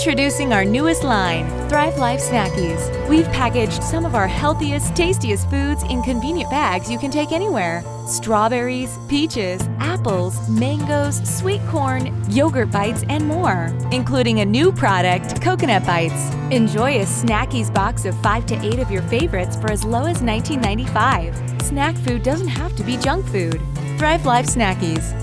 Introducing our newest line, Thrive Life Snackies. We've packaged some of our healthiest, tastiest foods in convenient bags you can take anywhere. Strawberries, peaches, apples, mangoes, sweet corn, yogurt bites, and more, including a new product, Coconut Bites. Enjoy a Snackies box of 5 to 8 of your favorites for as low as $19.95. Snack food doesn't have to be junk food. Thrive Life Snackies.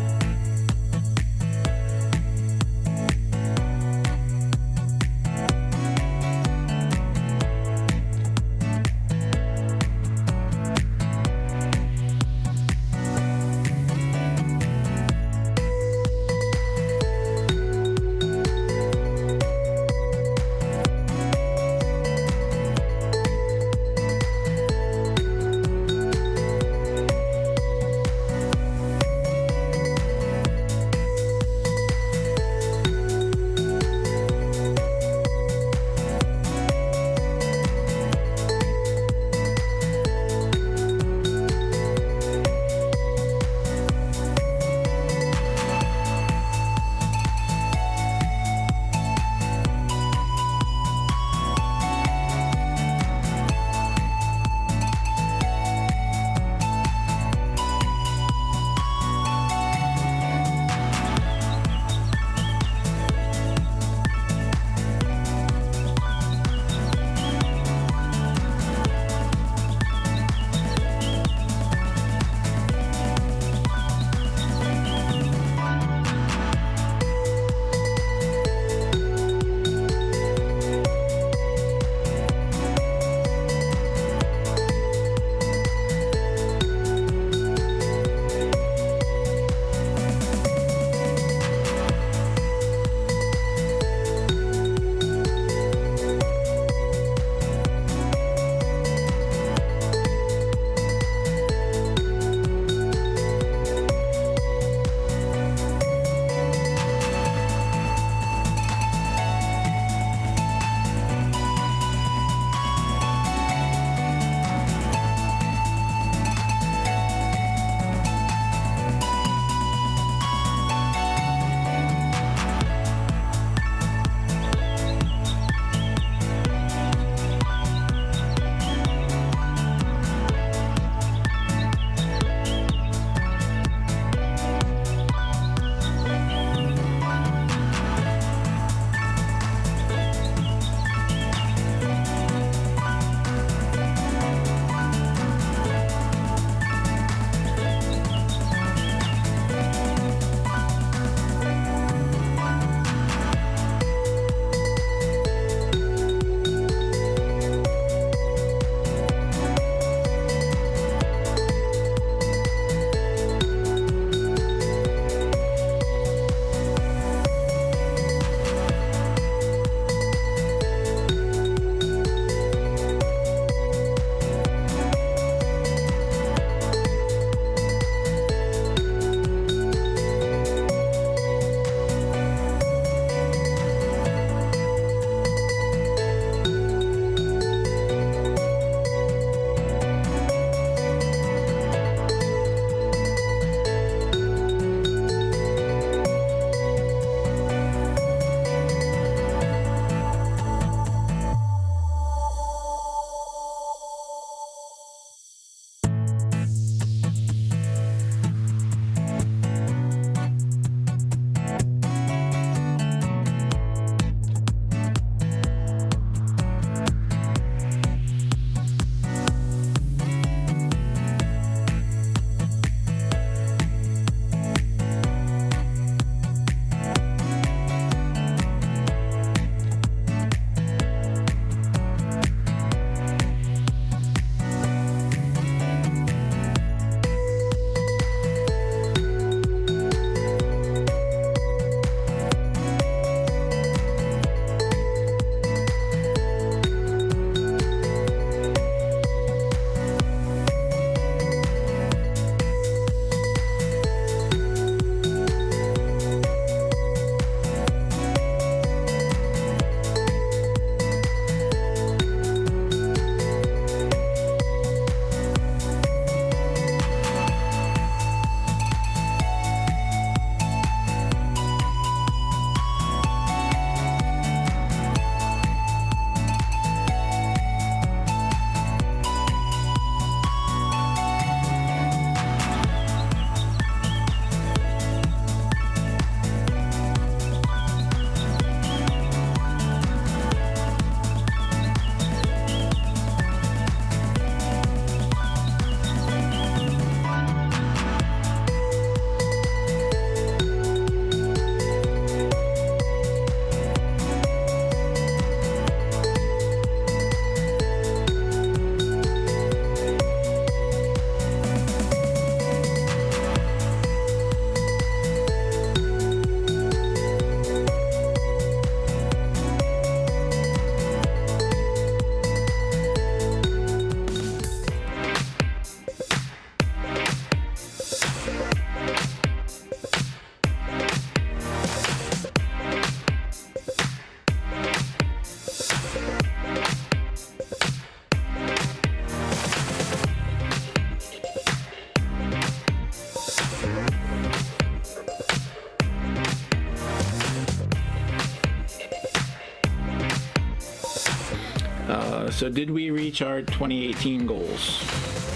So did we reach our 2018 goals?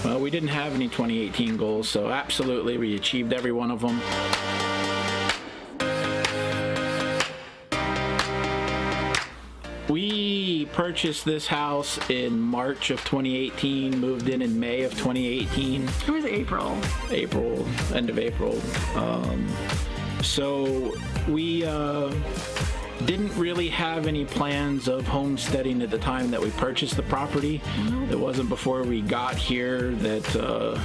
Well, we didn't have any 2018 goals, so absolutely we achieved every one of them. We purchased this house in March of 2018, moved in May of 2018. It was April. End of April. So we didn't really have any plans of homesteading at the time that we purchased the property. Mm-hmm. It wasn't before we got here that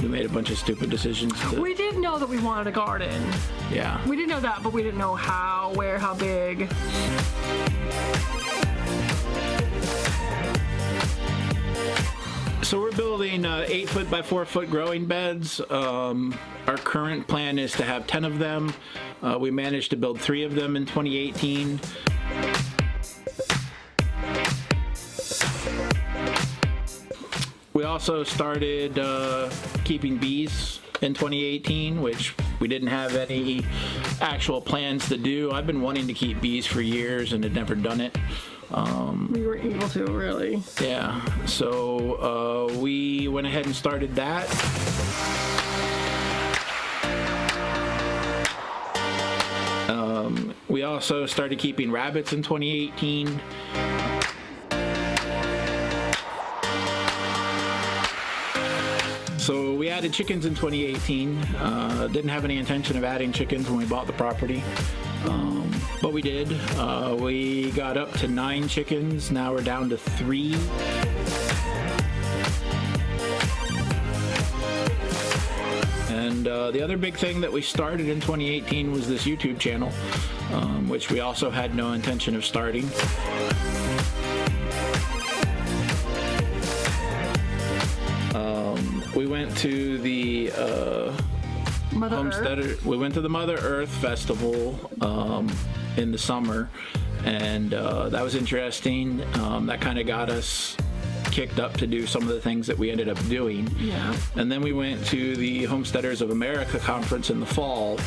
we made a bunch of stupid decisions. We did know that we wanted a garden. Yeah. We did know that, but we didn't know how, where, how big. So we're building 8-foot by 4-foot growing beds. Our current plan is to have 10 of them. We managed to build 3 of them in 2018. We also started keeping bees in 2018, which we didn't have any actual plans to do. I've been wanting to keep bees for years and had never done it. We were able to, really. Yeah, so we went ahead and started that. We also started keeping rabbits in 2018. So we added chickens in 2018. Didn't have any intention of adding chickens when we bought the property. But we did. We got up to 9 chickens. Now we're down to 3. And the other big thing that we started in 2018 was this YouTube channel, which we also had no intention of starting. We went to the Homesteader. We went to the Mother Earth Festival in the summer, and that was interesting. That kind of got us kicked up to do some of the things that we ended up doing. Yeah. And then we went to the Homesteaders of America conference in the fall,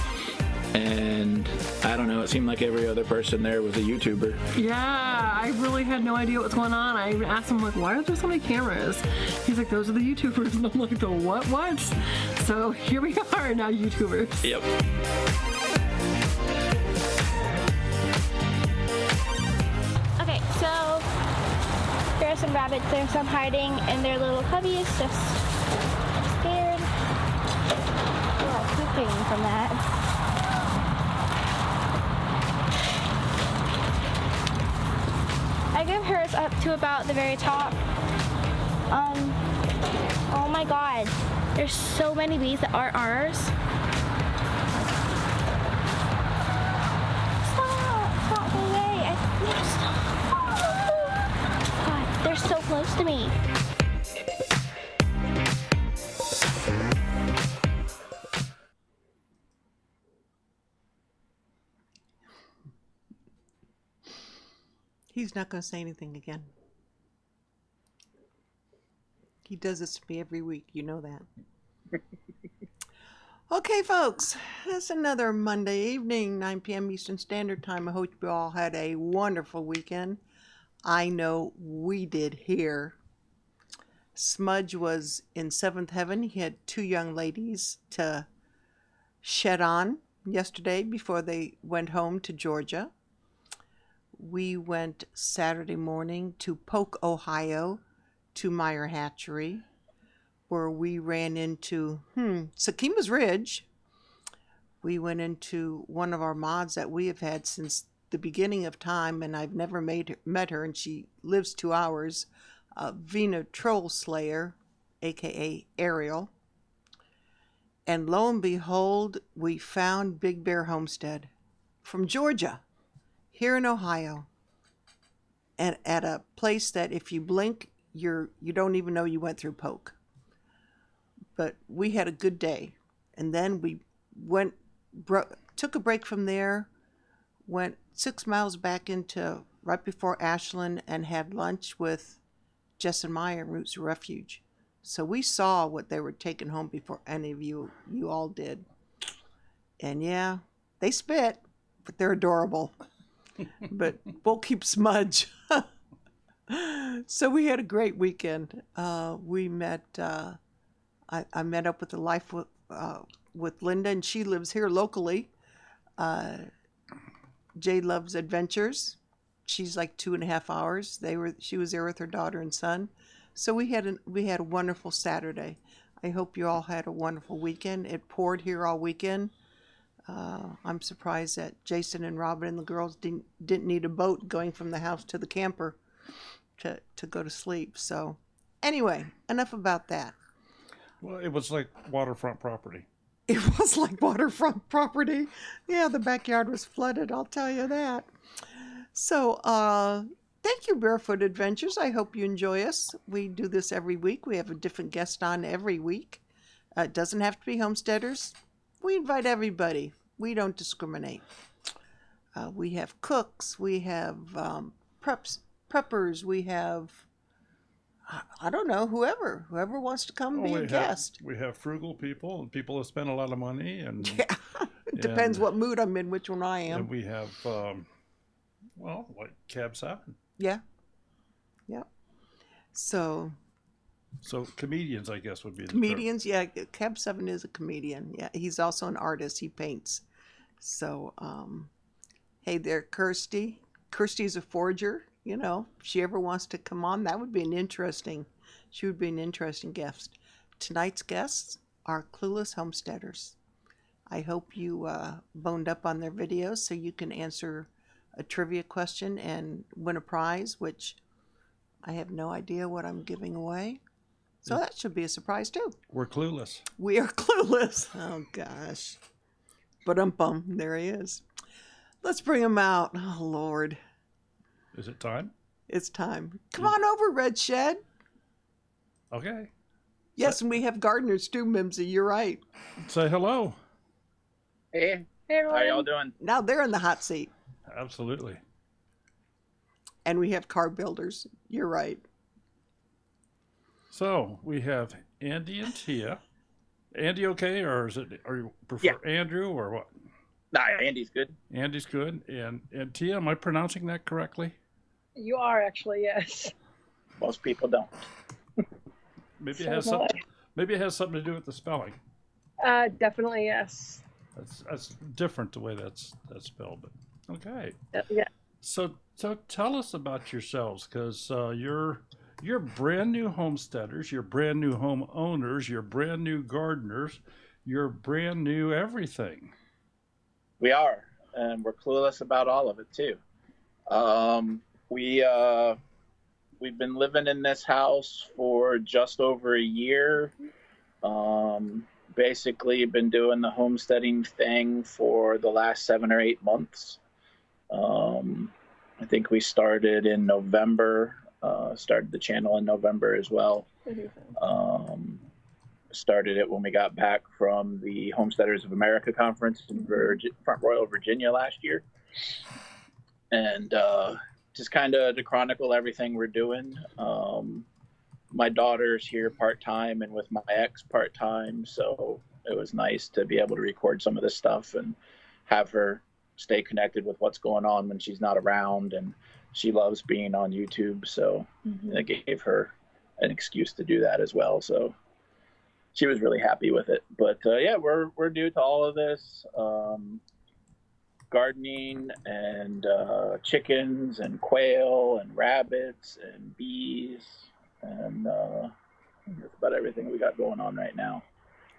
and I don't know, it seemed like every other person there was a YouTuber. Yeah, I really had no idea what was going on. I even asked him, like, why are there so many cameras? He's like, those are the YouTubers. And I'm like, the what? So here we are now, YouTubers. Yep. Okay, so there are some rabbits. There's some hiding in their little cubbies, just scared. Well, pooping from that. I give hers up to about the very top. Oh my god, there's so many bees that aren't ours. Stop me away. God, they're so close to me. He's not going to say anything again. He does this to me every week. You know that. Okay, folks. It's another Monday evening, 9 p.m. Eastern Standard Time. I hope you all had a wonderful weekend. I know we did here. Smudge was in 7th heaven. He had 2 young ladies to shed on yesterday before they went home to Georgia. We went Saturday morning to Polk, Ohio, to Meyer Hatchery, where we ran into Sakima's Ridge. We went into one of our mods that we have had since the beginning of time, and I've never met her, and she lives 2 hours, Vina Troll Slayer, aka Ariel. And lo and behold, we found Big Bear Homestead from Georgia, here in Ohio, and at a place that if you blink, you don't even know you went through Polk. But we had a good day, and then we took a break from there, went 6 miles back into right before Ashland, and had lunch with Jess and Maya, Roots of Refuge. So we saw what they were taking home before any of you all did. And yeah, they spit, but they're adorable. But we'll keep Smudge. So we had a great weekend. We met. I met up with the life with Linda, and she lives here locally. Jay loves adventures. She's like 2.5 hours. She was there with her daughter and son. So we had a wonderful Saturday. I hope you all had a wonderful weekend. It poured here all weekend. I'm surprised that Jason and Robin and the girls didn't need a boat going from the house to the camper to go to sleep. So anyway, enough about that. Well, it was like waterfront property. It was like waterfront property. Yeah, the backyard was flooded, I'll tell you that. So, thank you, Barefoot Adventures. I hope you enjoy us. We do this every week. We have a different guest on every week. It doesn't have to be homesteaders. We invite everybody. We don't discriminate. We have cooks. We have preppers. We have, I don't know, whoever wants to come be a guest. We have frugal people and people that spend a lot of money. And Yeah, it depends what mood I'm in, which one I am. And we have, like Cab 7. Yeah. So comedians, I guess, would be comedians. Yeah, Cab 7 is a comedian. Yeah, he's also an artist. He paints. So, hey there, Kirsty. Kirsty's a forger. You know, if she ever wants to come on, she would be an interesting guest. Tonight's guests are Clueless Homesteaders. I hope you boned up on their videos so you can answer a trivia question and win a prize, which I have no idea what I'm giving away. So that should be a surprise too. We're clueless. We are clueless. Oh gosh. But there he is. Let's bring him out. Oh Lord. Is it time? It's time. Come on over, Red Shed. Okay. Yes, and we have gardeners too, Mimsy. You're right. Say hello. Hey, Hey, how y'all everyone. doing? Now they're in the hot seat. Absolutely. And we have car builders. You're right. So we have Andy and Tia. Andy, okay, or are you prefer Andrew or what? Nah, Andy's good. Andy's good, and Tia, am I pronouncing that correctly? You are actually, yes. Most people don't. Maybe So it has something to do with the spelling. Definitely, yes. That's different the way that's spelled, but okay. Yeah. So tell us about yourselves, because you're brand new homesteaders, you're brand new homeowners, you're brand new gardeners, you're brand new everything. We are, and we're clueless about all of it too. We've been living in this house for just over a year. Basically been doing the homesteading thing for the last 7 or 8 months. I think we started in November, started the channel in November as well. Started it when we got back from the Homesteaders of America conference in Front Royal, Virginia last year. And just kind of to chronicle everything we're doing. My daughter's here part-time and with my ex part-time, so it was nice to be able to record some of this stuff and have her stay connected with what's going on when she's not around. And she loves being on YouTube, so it gave her an excuse to do that as well. So she was really happy with it. But yeah, we're new to all of this. Gardening and chickens and quail and rabbits and bees. And that's about everything we got going on right now,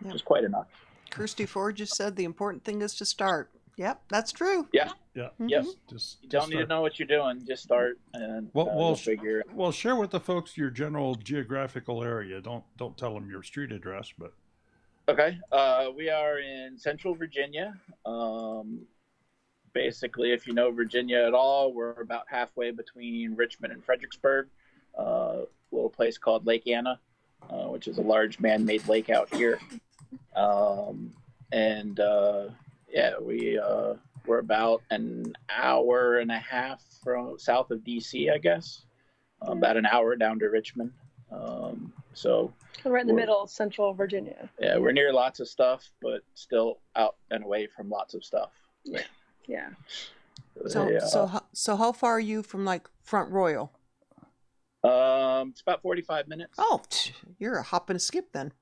which is quite enough. Kirsty Ford just said the important thing is to start. Yep, that's true. Yeah. Yeah. Yes. You don't need to know what you're doing. Just start and we'll figure it. Well, share with the folks your general geographical area. Don't tell them your street address, but. Okay. We are in Central Virginia. Basically, if you know Virginia at all, we're about halfway between Richmond and Fredericksburg. Little place called Lake Anna, which is a large man-made lake out here. We're about an hour and a half from south of DC, I guess. About an hour down to Richmond. So we're in the middle of Central Virginia. Yeah, we're near lots of stuff, but still out and away from lots of stuff. Yeah. So how far are you from like Front Royal? It's about 45 minutes. Oh, you're a hop and a skip then.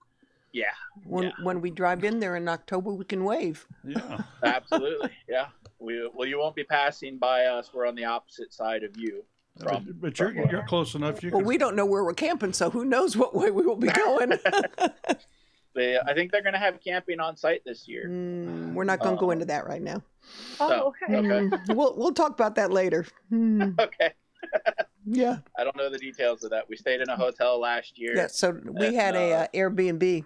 Yeah. When we drive in there in October, we can wave. Yeah. Absolutely. Yeah. Well, you won't be passing by us. We're on the opposite side of you. But you're close enough. Well, we don't know where we're camping, so who knows what way we will be going. I think they're going to have camping on site this year. We're not going to go into that right now. Oh, okay. Okay. We'll talk about that later. Okay. Yeah. I don't know the details of that. We stayed in a hotel last year. Yeah. So we had a Airbnb.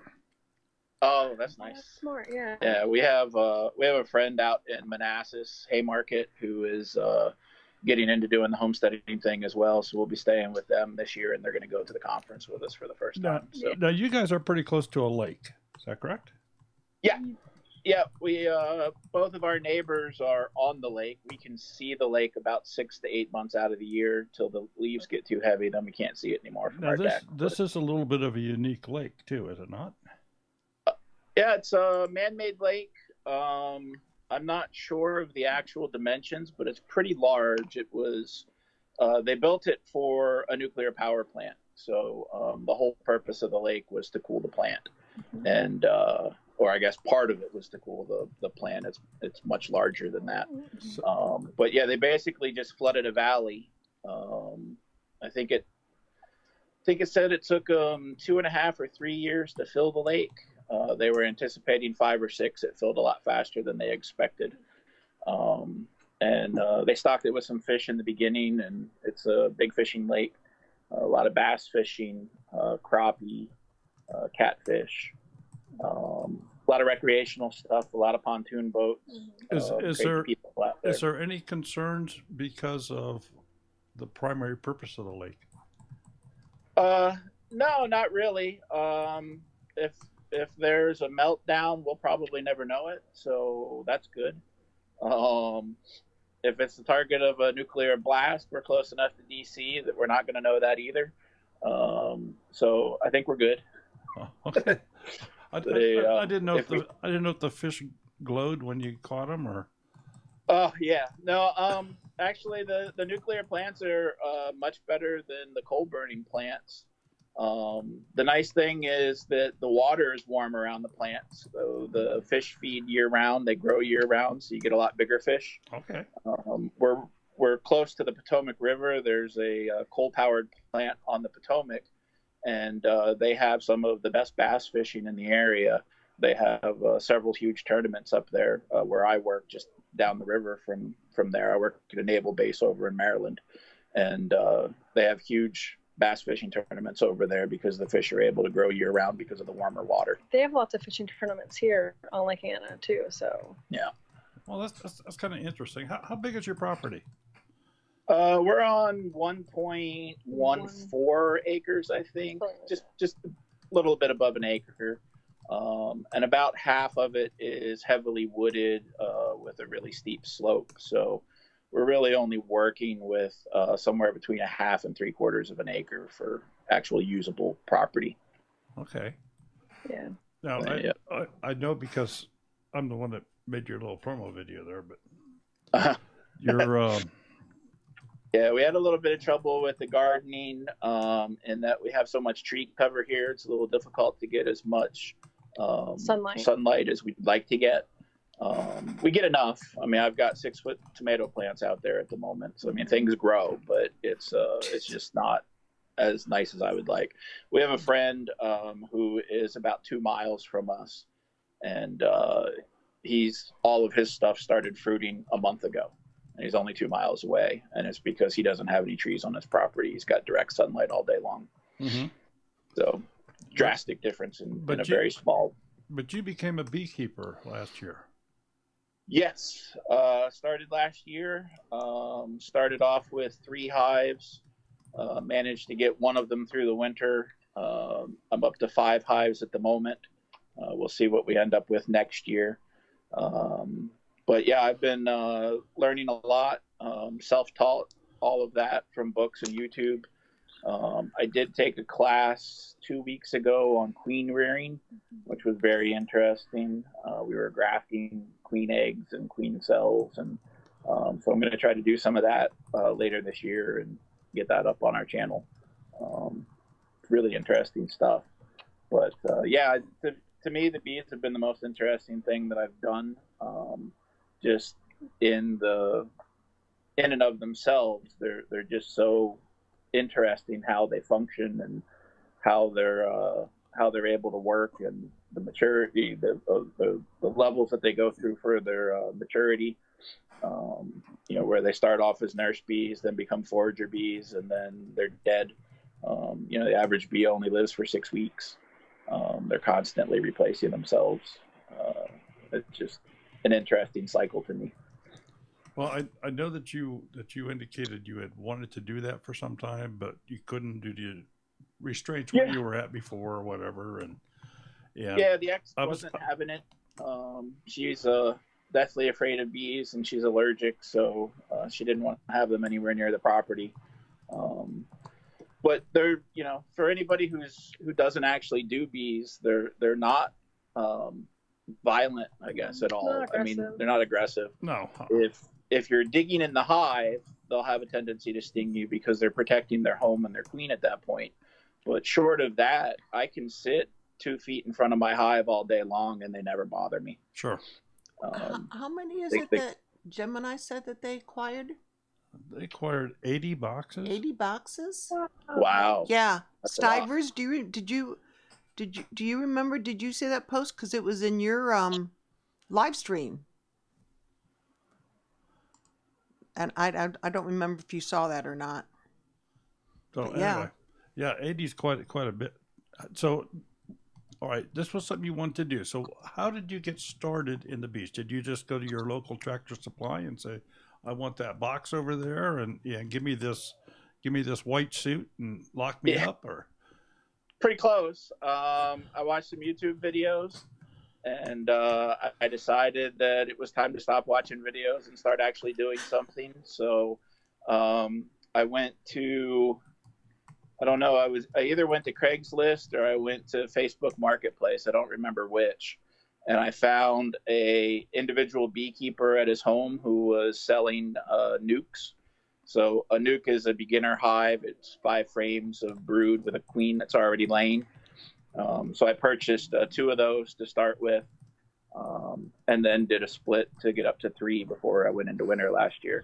Oh, that's nice. That's smart, yeah. Yeah, we have a friend out in Manassas, Haymarket, who is getting into doing the homesteading thing as well. So we'll be staying with them this year, and they're going to go to the conference with us for the first time. Now you guys are pretty close to a lake. Is that correct? Yeah. Yeah, we both of our neighbors are on the lake. We can see the lake about 6 to 8 months out of the year till the leaves get too heavy. Then we can't see it anymore from our deck. This is a little bit of a unique lake too, is it not? Yeah, it's a man-made lake. I'm not sure of the actual dimensions, but it's pretty large. It was they built it for a nuclear power plant, so the whole purpose of the lake was to cool the plant, and or I guess part of it was to cool the plant. It's much larger than that. But yeah, they basically just flooded a valley. I think it said it took 2.5 or 3 years to fill the lake. They were anticipating 5 or 6. It filled a lot faster than they expected. And they stocked it with some fish in the beginning, and it's a big fishing lake. A lot of bass fishing, crappie, catfish, a lot of recreational stuff, a lot of pontoon botes. Is there any concerns because of the primary purpose of the lake? No, not really. If there's a meltdown, we'll probably never know it, so that's good. If it's the target of a nuclear blast, we're close enough to DC that we're not going to know that either. So I think we're good. Oh, okay. I didn't know if the fish glowed when you caught them, or. Oh yeah, no. Actually, the nuclear plants are much better than the coal burning plants. The nice thing is that the water is warm around the plants, so the fish feed year round. They grow year round, so you get a lot bigger fish. Okay. We're close to the Potomac River. There's a coal-powered plant on the Potomac, and they have some of the best bass fishing in the area. They have several huge tournaments up there where I work, just down the river from there. I work at a naval base over in Maryland, and they have huge bass fishing tournaments over there because the fish are able to grow year round because of the warmer water. They have lots of fishing tournaments here on Lake Anna too, so. Yeah. Well, that's kind of interesting. How big is your property? We're on 1.14 acres, I think. Just a little bit above an acre. And about half of it is heavily wooded with a really steep slope. So we're really only working with somewhere between 1/2 and 3/4 of an acre for actual usable property. Okay. Yeah. Now, I know because I'm the one that made your little promo video there, but you're... Yeah, we had a little bit of trouble with the gardening in that we have so much tree cover here. It's a little difficult to get as much sunlight as we'd like to get. We get enough. I mean, I've got 6-foot tomato plants out there at the moment. So, I mean, things grow, but it's just not as nice as I would like. We have a friend who is about 2 miles from us, and all of his stuff started fruiting a month ago. And he's only 2 miles away, and it's because he doesn't have any trees on his property. He's got direct sunlight all day long. Mm-hmm. So, drastic difference in a very small. But you became a beekeeper last year. Yes, started last year. Started off with 3 hives. Managed to get one of them through the winter. I'm up to 5 hives at the moment. We'll see what we end up with next year. But yeah, I've been learning a lot, self-taught, all of that from books and YouTube. I did take a class 2 weeks ago on queen rearing, which was very interesting. We were grafting queen eggs and queen cells, and so I'm going to try to do some of that later this year and get that up on our channel. Really interesting stuff. But yeah, to me, the bees have been the most interesting thing that I've done. Just in and of themselves, they're just so interesting how they function and how they're able to work, and the maturity, the levels that they go through for their maturity. Where they start off as nurse bees, then become forager bees, and then they're dead. The average bee only lives for 6 weeks. They're constantly replacing themselves. It's just an interesting cycle to me. Well, I know that you indicated you had wanted to do that for some time, but you couldn't due to restraints where you were at before or whatever. And the ex wasn't having it. She's deathly afraid of bees, and she's allergic, so she didn't want to have them anywhere near the property. But they're, for anybody who doesn't actually do bees, they're not violent, I guess, at all. I mean, they're not aggressive. No. If you're digging in the hive, they'll have a tendency to sting you because they're protecting their home and their queen at that point. But short of that, I can sit 2 feet in front of my hive all day long and they never bother me. Sure. How many is it that Gemini said that they acquired? They acquired 80 boxes. 80 boxes? Wow. Yeah. Stivers, do you remember, did you see that post? Because it was in your live stream. And I don't remember if you saw that or not. So anyway, yeah, 80 is quite a bit. So, all right, this was something you wanted to do. So how did you get started in the bees? Did you just go to your local Tractor Supply and say, I want that box over there, and give me this white suit and lock me up? Or pretty close. I watched some YouTube videos, and I decided that it was time to stop watching videos and start actually doing something. So I went to, I don't know, I either went to Craigslist or I went to Facebook Marketplace. I don't remember which. And I found a individual beekeeper at his home who was selling nukes. So a nuke is a beginner hive. It's 5 frames of brood with a queen that's already laying. So I purchased 2 of those to start with, and then did a split to get up to 3 before I went into winter last year.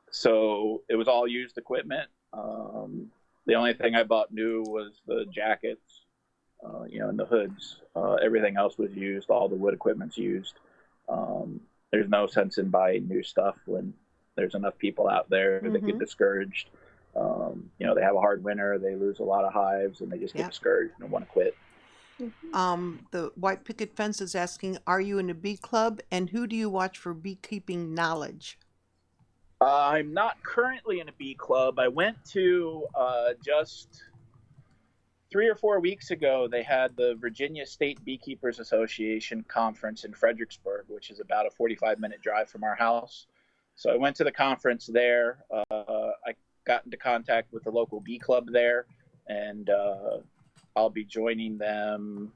So it was all used equipment. The only thing I bought new was the jackets, and the hoods. Everything else was used. All the wood equipment's used. There's no sense in buying new stuff when there's enough people out there that get discouraged. They have a hard winter, they lose a lot of hives, and they just get discouraged and want to quit. The White Picket Fence is asking, are you in a bee club, and who do you watch for beekeeping knowledge? I'm not currently in a bee club. I went to just 3 or 4 weeks ago, they had the Virginia State Beekeepers Association conference in Fredericksburg, which is about a 45-minute drive from our house. So I went to the conference there. I got into contact with the local bee club there, and I'll be joining them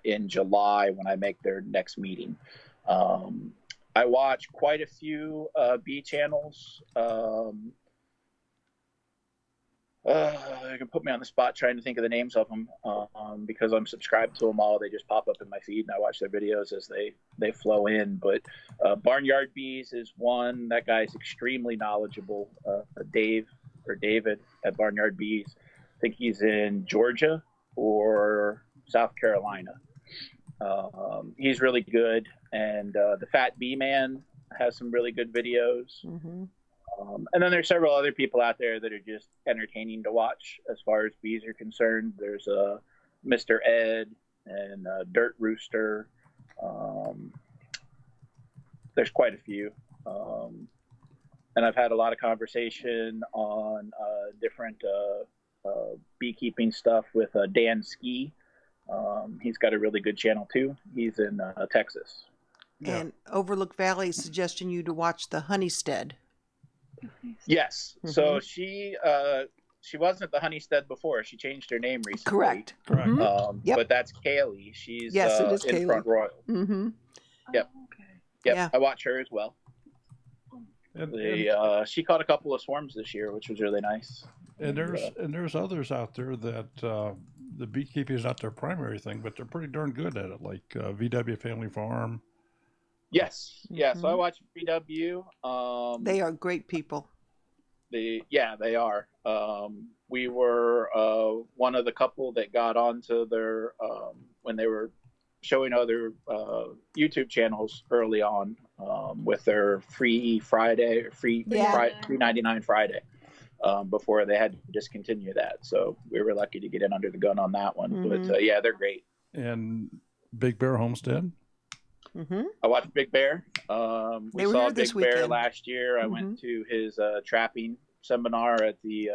in July when I make their next meeting. I watch quite a few bee channels. They can put me on the spot trying to think of the names of them because I'm subscribed to them all. They just pop up in my feed, and I watch their videos as they flow in. But Barnyard Bees is one. That guy's extremely knowledgeable. David at Barnyard Bees. I think he's in Georgia or South Carolina. He's really good. And the Fat Bee Man has some really good videos. And then there's several other people out there that are just entertaining to watch as far as bees are concerned. There's Mr. Ed and Dirt Rooster. There's quite a few. And I've had a lot of conversation on different beekeeping stuff with Dan Ski. He's got a really good channel too. He's in Texas. And Overlook Valley is suggesting you to watch the Homestead. Yes. So she wasn't the Homestead before. She changed her name recently. Correct. But that's Kaylee. She's it is in Kaylee. Front Royal. Mm-hmm. Yep. Oh, okay. Yep. Yeah. I watch her as well. She caught a couple of swarms this year, which was really nice. And there's others out there that the beekeeping is not their primary thing, but they're pretty darn good at it, like VW Family Farm. Yes, So I watch VW. They are great people. They are. We were one of the couple that got onto their when they were showing other YouTube channels early on with their free Friday or free $3.99 Friday before they had to discontinue that. So we were lucky to get in under the gun on that one. But they're great. And Big Bear Homestead. I watched Big Bear. We saw Big Bear last year. I went to his trapping seminar at the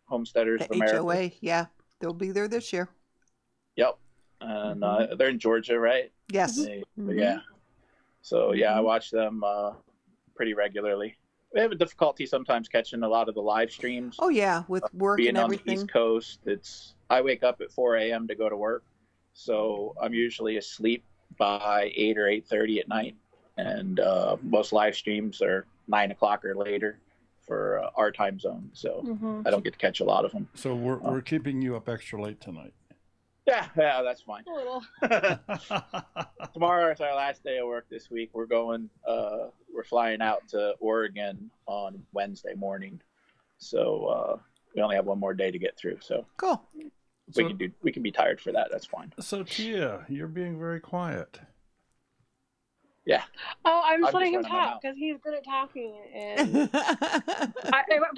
Homesteaders of America. HOA, yeah. They'll be there this year. Yep. And they're in Georgia, right? Yes. Yeah. So, I watch them pretty regularly. We have a difficulty sometimes catching a lot of the live streams. Oh, yeah, with work being and everything. Being on the East Coast, I wake up at 4 a.m. to go to work. So I'm usually asleep by 8 or 8:30 at night. And most live streams are 9 o'clock or later for our time zone. So I don't get to catch a lot of them. So we're keeping you up extra late tonight. Yeah, that's fine. A little. Tomorrow is our last day of work this week. We're flying out to Oregon on Wednesday morning. So we only have one more day to get through. So cool. We can be tired for that. That's fine. So Tia, you're being very quiet. Yeah. Oh, I'm just letting him talk because he's good at talking. And if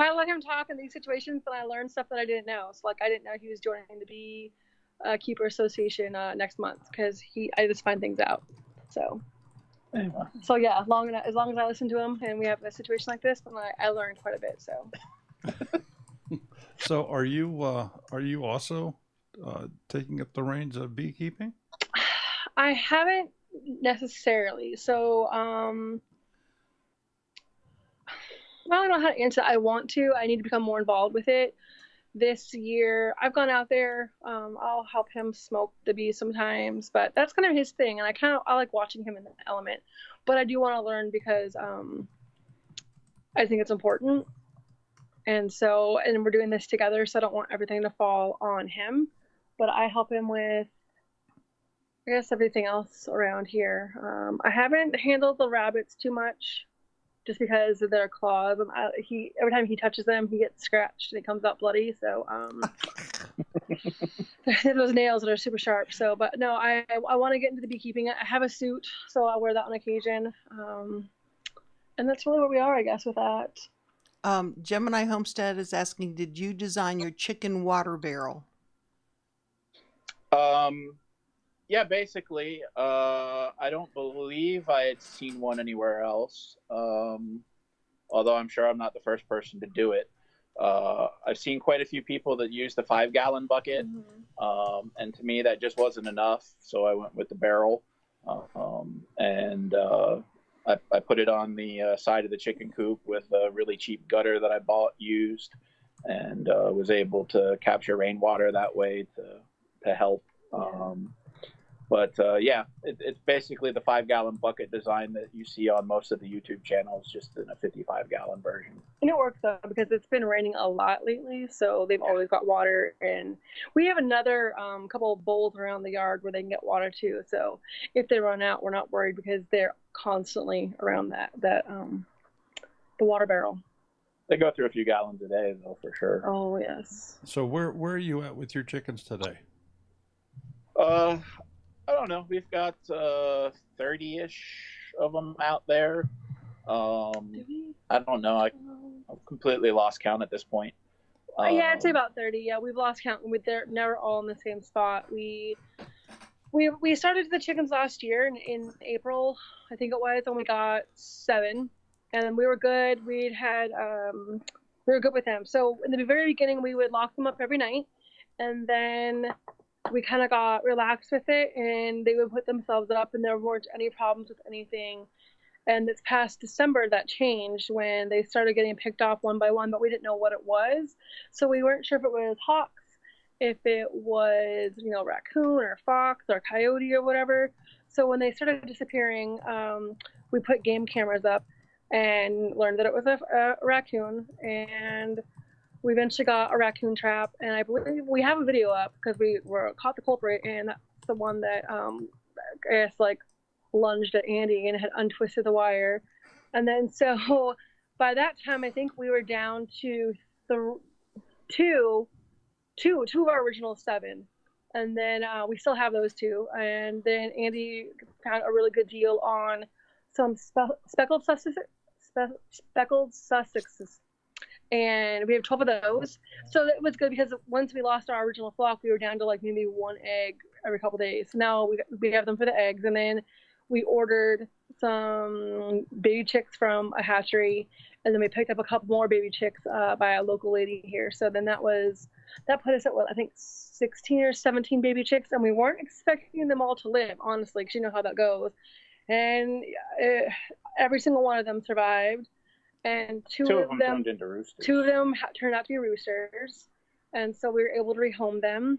I let him talk in these situations, then I learn stuff that I didn't know. So, like, I didn't know he was joining the Beekeeper Association next month because I just find things out. So, as long as I listen to him and we have a situation like this, then I learn quite a bit. So. So, are you also taking up the reins of beekeeping? I haven't necessarily. So, I don't know how to answer that. I want to. I need to become more involved with it. This year, I've gone out there. I'll help him smoke the bees sometimes, but that's kind of his thing, and I like watching him in the element. But I do want to learn because I think it's important. And we're doing this together, so I don't want everything to fall on him. But I help him with, I guess, everything else around here. I haven't handled the rabbits too much just because of their claws. Every time he touches them, he gets scratched and he comes out bloody. So those nails that are super sharp. So, but no, I want to get into the beekeeping. I have a suit, so I'll wear that on occasion. And that's really where we are, I guess, with that. Gemini Homestead is asking, did you design your chicken water barrel? Yeah, basically. I don't believe I had seen one anywhere else. Although I'm sure I'm not the first person to do it. I've seen quite a few people that use the 5-gallon bucket. And to me, that just wasn't enough. So I went with the barrel. I put it on the side of the chicken coop with a really cheap gutter that I used, and was able to capture rainwater that way to help. It's basically the 5-gallon bucket design that you see on most of the YouTube channels, just in a 55-gallon version. And it works though because it's been raining a lot lately, so they've always got water. And we have another couple of bowls around the yard where they can get water too. So if they run out, we're not worried because they're constantly around the water barrel. They go through a few gallons a day though, for sure. Oh yes. So where are you at with your chickens today? I don't know. We've got 30-ish of them out there. I don't know. I've completely lost count at this point. Yeah, I'd say about 30. Yeah, we've lost count. They're never all in the same spot. We started the chickens last year in April, I think it was, and we got 7, and we were good. We were good with them. So in the very beginning, we would lock them up every night, and then we kind of got relaxed with it, and they would put themselves up, and there weren't any problems with anything. And this past December, that changed when they started getting picked off one by one, but we didn't know what it was. So we weren't sure if it was hawks, if it was, raccoon or fox or coyote or whatever. So when they started disappearing, we put game cameras up. and learned that it was a raccoon. And we eventually got a raccoon trap, and I believe we have a video up because we caught the culprit, and that's the one that I guess like lunged at Andy and had untwisted the wire. And then so by that time, I think we were down to two of our original 7. And then we still have those 2. And then Andy found a really good deal on some speckled Sussexes. And we have 12 of those. So it was good because once we lost our original flock, we were down to like maybe 1 egg every couple days. So now we have them for the eggs. And then we ordered some baby chicks from a hatchery. And then we picked up a couple more baby chicks by a local lady here. So then that put us at, I think 16 or 17 baby chicks. And we weren't expecting them all to live, honestly, because you know how that goes. And every single one of them survived. And two of them turned into roosters. 2 of them turned out to be roosters. And so we were able to rehome them.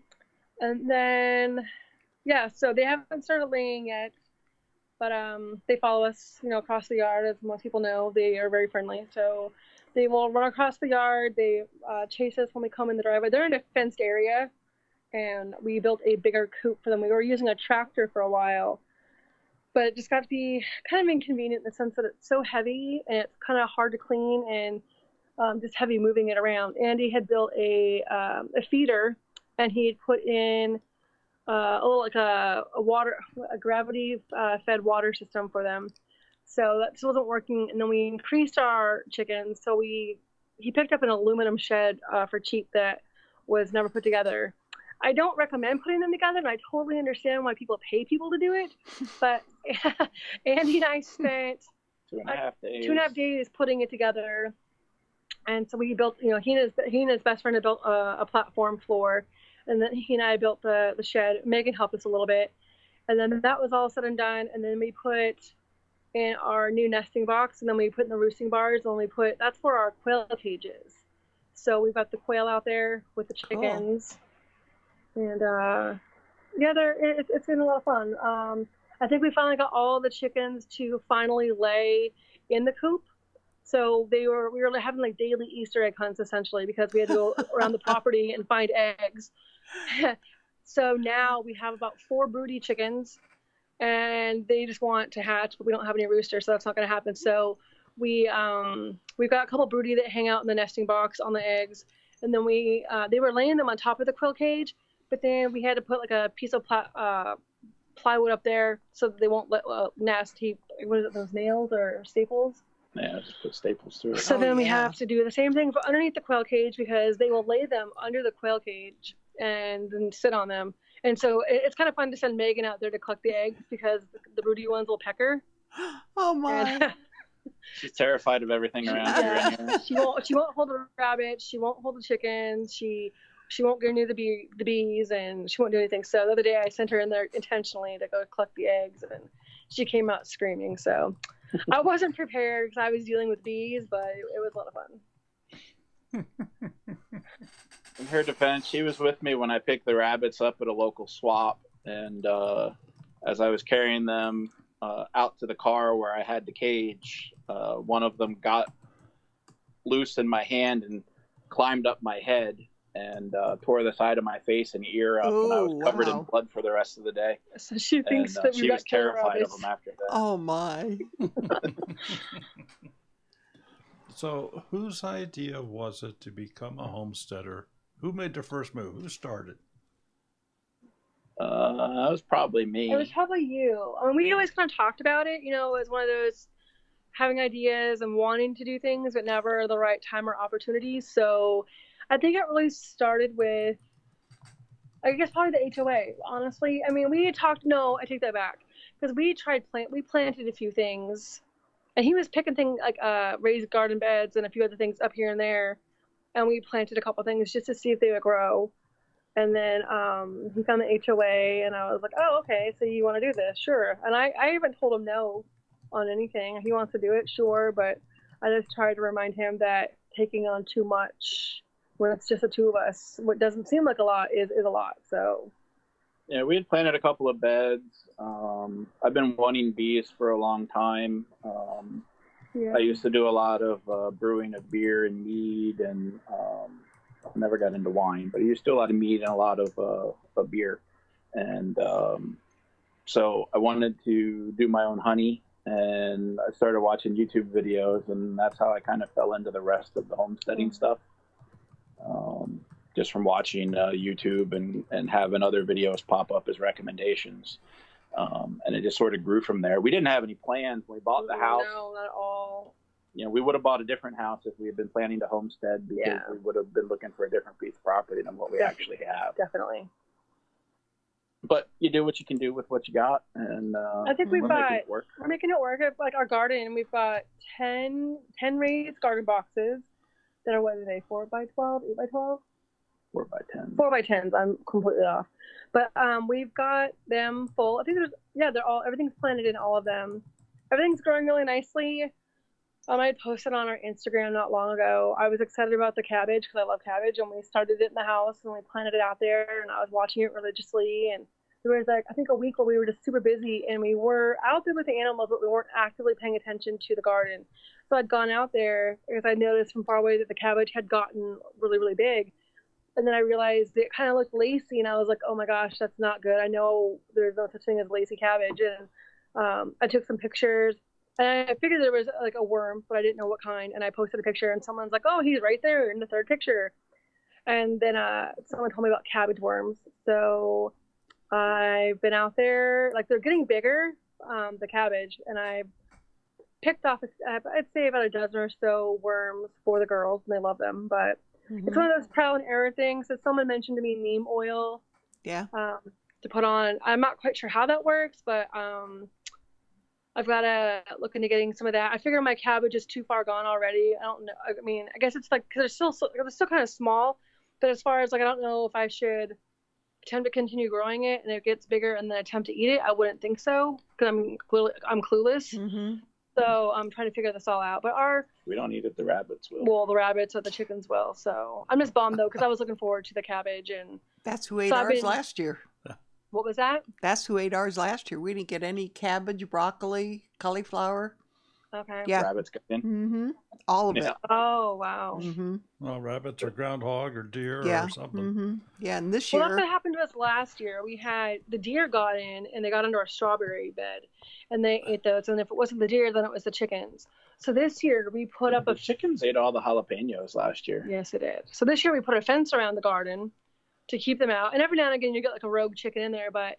And then, yeah, so they haven't started laying yet. But they follow us, across the yard. As most people know, they are very friendly. So they will run across the yard. They chase us when we come in the driveway. They're in a fenced area, and we built a bigger coop for them. We were using a tractor for a while, but it just got to be kind of inconvenient in the sense that it's so heavy and it's kind of hard to clean and just heavy moving it around. Andy had built a feeder, and he had put in a gravity fed water system for them. So that just wasn't working. And then we increased our chickens. So he picked up an aluminum shed for cheap that was never put together. I don't recommend putting them together, and I totally understand why people pay people to do it. But Andy and I spent 2.5 days putting it together. And so we built, he and his best friend had built a platform floor. And then he and I built the shed. Megan helped us a little bit. And then that was all said and done. And then we put in our new nesting box. And then we put in the roosting bars. And that's for our quail cages. So we've got the quail out there with the chickens. Cool. And it's been a lot of fun. I think we finally got all the chickens to finally lay in the coop. So we were having like daily Easter egg hunts essentially because we had to go around the property and find eggs. So now we have about 4 broody chickens, and they just want to hatch, but we don't have any roosters, so that's not going to happen. So we've got a couple broody that hang out in the nesting box on the eggs, and then they were laying them on top of the quail cage, but then we had to put like a piece of plywood up there so that they won't nest. What is it? Those nails or staples? Yeah, just put staples through it. So then we have to do the same thing for underneath the quail cage because they will lay them under the quail cage and then sit on them. And so it's kind of fun to send Megan out there to collect the eggs because the broody ones will peck her. Oh my! She's terrified of everything around her. Anyway. She won't hold a rabbit. She won't hold the chickens. She won't go near the bees, and she won't do anything. So the other day I sent her in there intentionally to go collect the eggs, and she came out screaming. So I wasn't prepared because I was dealing with bees, but it was a lot of fun. In her defense, she was with me when I picked the rabbits up at a local swap, and as I was carrying them out to the car where I had the cage, one of them got loose in my hand and climbed up my head and tore the side of my face and ear up, and I was covered in blood for the rest of the day. So she thinks that she was terrified of them after that. Oh my! So, whose idea was it to become a homesteader? Who made the first move? Who started? That was probably me. It was probably you. I mean, we always kind of talked about it, as one of those having ideas and wanting to do things, but never the right time or opportunity. So I think it really started with, I guess, probably the HOA, honestly. I mean, we had talked, no, I take that back. Because we planted a few things. And he was picking things like raised garden beds and a few other things up here and there. And we planted a couple things just to see if they would grow. And then he found the HOA, and I was like, oh, okay, so you want to do this? Sure. And I haven't told him no on anything. If he wants to do it, sure. But I just tried to remind him that taking on too much when it's just the 2 of us, what doesn't seem like a lot is a lot. So yeah, we had planted a couple of beds. I've been wanting bees for a long time. Yeah. I used to do a lot of brewing of beer and mead, and I never got into wine, but I used to do a lot of mead and a lot of beer. And so I wanted to do my own honey, and I started watching YouTube videos, and that's how I kind of fell into the rest of the homesteading stuff. Just from watching YouTube and having other videos pop up as recommendations. And it just sort of grew from there. We didn't have any plans when we bought the house. No, not at all. You know, we would have bought a different house if we had been planning to homestead, because we would have been looking for a different piece of property than what we actually have. Definitely. But you do what you can do with what you got, and I think we're making it work. We're making it work. Like our garden, we've got 10 raised garden boxes that are, what are they, 4 by 12, 8 by 12? 4 by 10. 4 by 10s. I'm completely off. But we've got them full. I think everything's planted in all of them. Everything's growing really nicely. I posted on our Instagram not long ago. I was excited about the cabbage because I love cabbage, and we started it in the house and we planted it out there, and I was watching it religiously. And there was I think a week where we were just super busy, and we were out there with the animals, but we weren't actively paying attention to the garden. So I'd gone out there because I noticed from far away that the cabbage had gotten really, really big. And then I realized it kind of looked lacy, and I was like, oh my gosh, that's not good. I know there's no such thing as lacy cabbage. And I took some pictures, and I figured there was like a worm, but I didn't know what kind. And I posted a picture, and someone's like, oh, he's right there in the third picture. And then someone told me about cabbage worms. So I've been out there, like they're getting bigger, the cabbage, and I picked off, I'd say about a dozen or so worms for the girls, and they love them. But it's one of those trial and error things. So someone mentioned to me neem oil. Yeah. To put on. I'm not quite sure how that works, but I've got to look into getting some of that. I figure my cabbage is too far gone already. I don't know. I mean, I guess it's like, because they're still kind of small. But as far as like, I don't know if I should attempt to continue growing it and it gets bigger and then attempt to eat it. I wouldn't think so, because I'm clueless. Mm-hmm. So I'm trying to figure this all out. But we don't eat it, the rabbits will. Well, the rabbits or the chickens will. So I'm just bummed though, because I was looking forward to the cabbage. And that's who ate ours last year. What was that? That's who ate ours last year. We didn't get any cabbage, broccoli, cauliflower. Okay. Yeah. Rabbits got in. Mm-hmm. All of it. Oh, wow. Mm-hmm. Well, rabbits or groundhog or deer or something. Mm-hmm. Yeah, and this year... Well, that's what happened to us last year. We had the deer got in, and they got under our strawberry bed, and they ate those. And if it wasn't the deer, then it was the chickens. So this year, we put up the chickens ate all the jalapenos last year. Yes, it did. So this year, we put a fence around the garden to keep them out. And every now and again, you get like a rogue chicken in there, but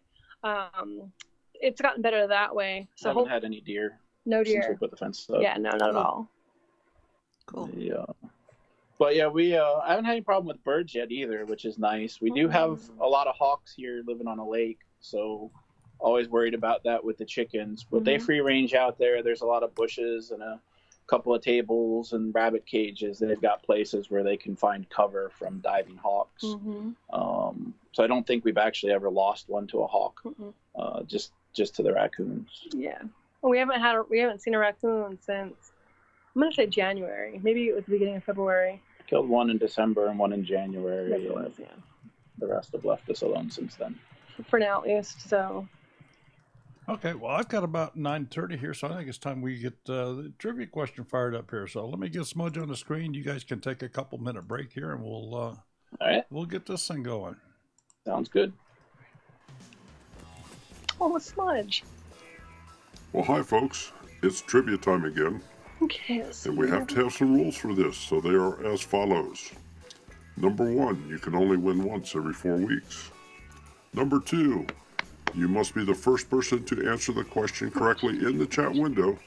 it's gotten better that way. So I haven't had any deer. No deer. Since we put the fence up. Yeah, no, not at all. Cool. Yeah. But yeah, I haven't had any problem with birds yet either, which is nice. We do have a lot of hawks here living on a lake, so always worried about that with the chickens. But they free range out there. There's a lot of bushes and a couple of tables and rabbit cages. They've got places where they can find cover from diving hawks. So I don't think we've actually ever lost one to a hawk, just to the raccoons. Yeah. Well, we haven't seen a raccoon since, I'm gonna say January. Maybe it was the beginning of February. Killed one in December and one in January. Yes, it was, yeah. The rest have left us alone since then. For now, at least. So. Okay, well, I've got about 9:30 here, so I think it's time we get the trivia question fired up here. So let me get Smudge on the screen. You guys can take a couple-minute break here, and all right, we'll get this thing going. Sounds good. Oh, Smudge. Well, hi, folks. It's trivia time again. Okay. And we have to have some rules for this, so they are as follows. Number 1, you can only win once every 4 weeks. Number 2, you must be the first person to answer the question correctly in the chat window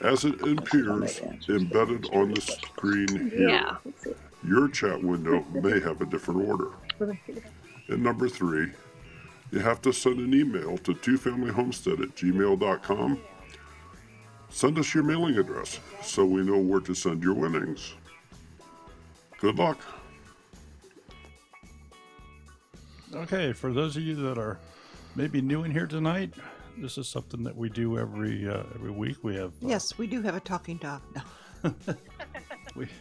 as it appears embedded on the screen here. Yeah. Your chat window may have a different order. And number 3, you have to send an email to twofamilyhomestead@gmail.com. Send us your mailing address so we know where to send your winnings. Good luck. Okay, for those of you that are maybe new in here tonight, this is something that we do every week. We have yes, we do have a talking dog. No.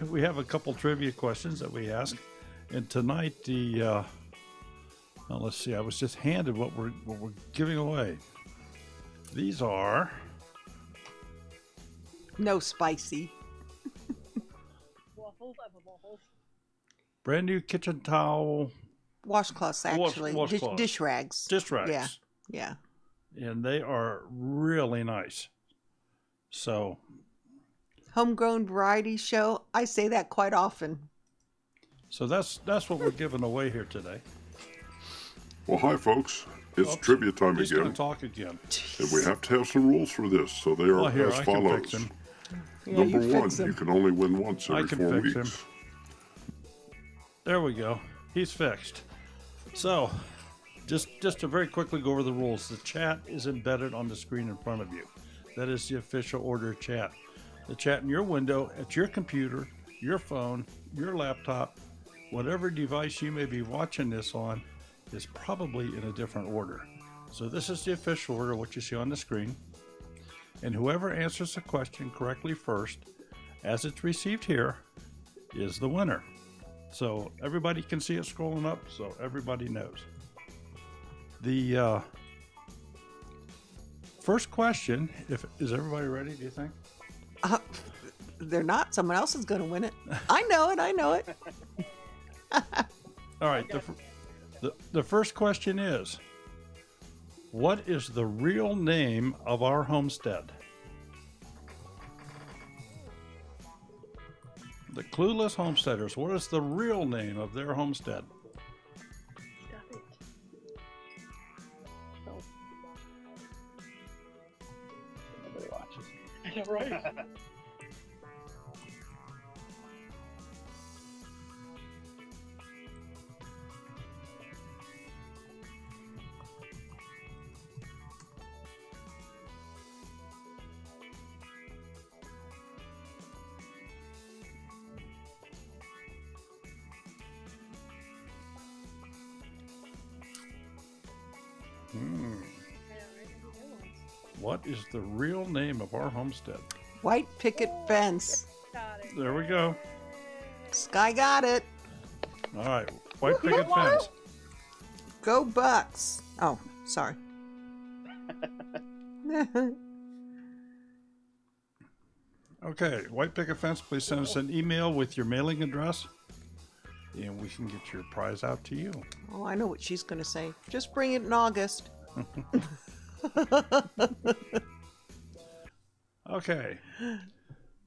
we have a couple trivia questions that we ask, and tonight let's see. I was just handed what we're giving away. These are No spicy. Waffles. I love waffles. Brand new kitchen towel. Washcloths, actually. Washcloths. Dish rags. Dish rags. Yeah. Yeah. And they are really nice. So. Homegrown variety show. I say that quite often. So that's what we're giving away here today. Well, hi, folks. It's trivia time He's again. going to talk again. And we have to have some rules for this, so they are Here, as I can fix follows. him. Yeah, Number you one, fix 'em. you can only win once I every can 4 fix weeks. him. There we go. He's fixed. So, just to very quickly go over the rules. The chat is embedded on the screen in front of you. That is the official order chat. The chat in your window, at your computer, your phone, your laptop, whatever device you may be watching this on, is probably in a different order. So this is the official order, what you see on the screen. And whoever answers the question correctly first, as it's received here, is the winner. So everybody can see it scrolling up, so everybody knows. The first question, is everybody ready, do you think? They're not. Someone else is going to win it. I know it. All right, the first question is, what is the real name of our homestead? The Clueless Homesteaders, what is the real name of their homestead? Stop it. Nobody watches. I know, right? What is the real name of our homestead? White picket fence. Got it. There we go. Sky got it. All right, white picket fence. Go Bucks. Oh, sorry. Okay, white picket fence, please send us an email with your mailing address, and we can get your prize out to you. Oh, I know what she's going to say. Just bring it in August. Okay,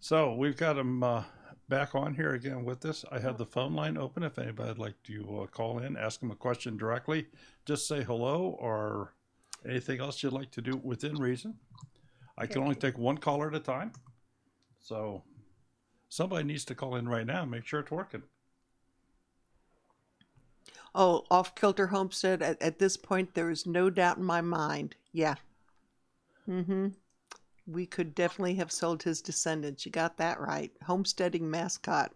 so we've got them back on here again with us. I have the phone line open. If anybody would like to call in, ask them a question directly, just say hello or anything else you'd like to do within reason. I can only take one caller at a time. So somebody needs to call in right now and make sure it's working. Oh, Off Kilter Homestead, at this point, there is no doubt in my mind. Yeah. We could definitely have sold his descendants. You got that right. Homesteading mascot.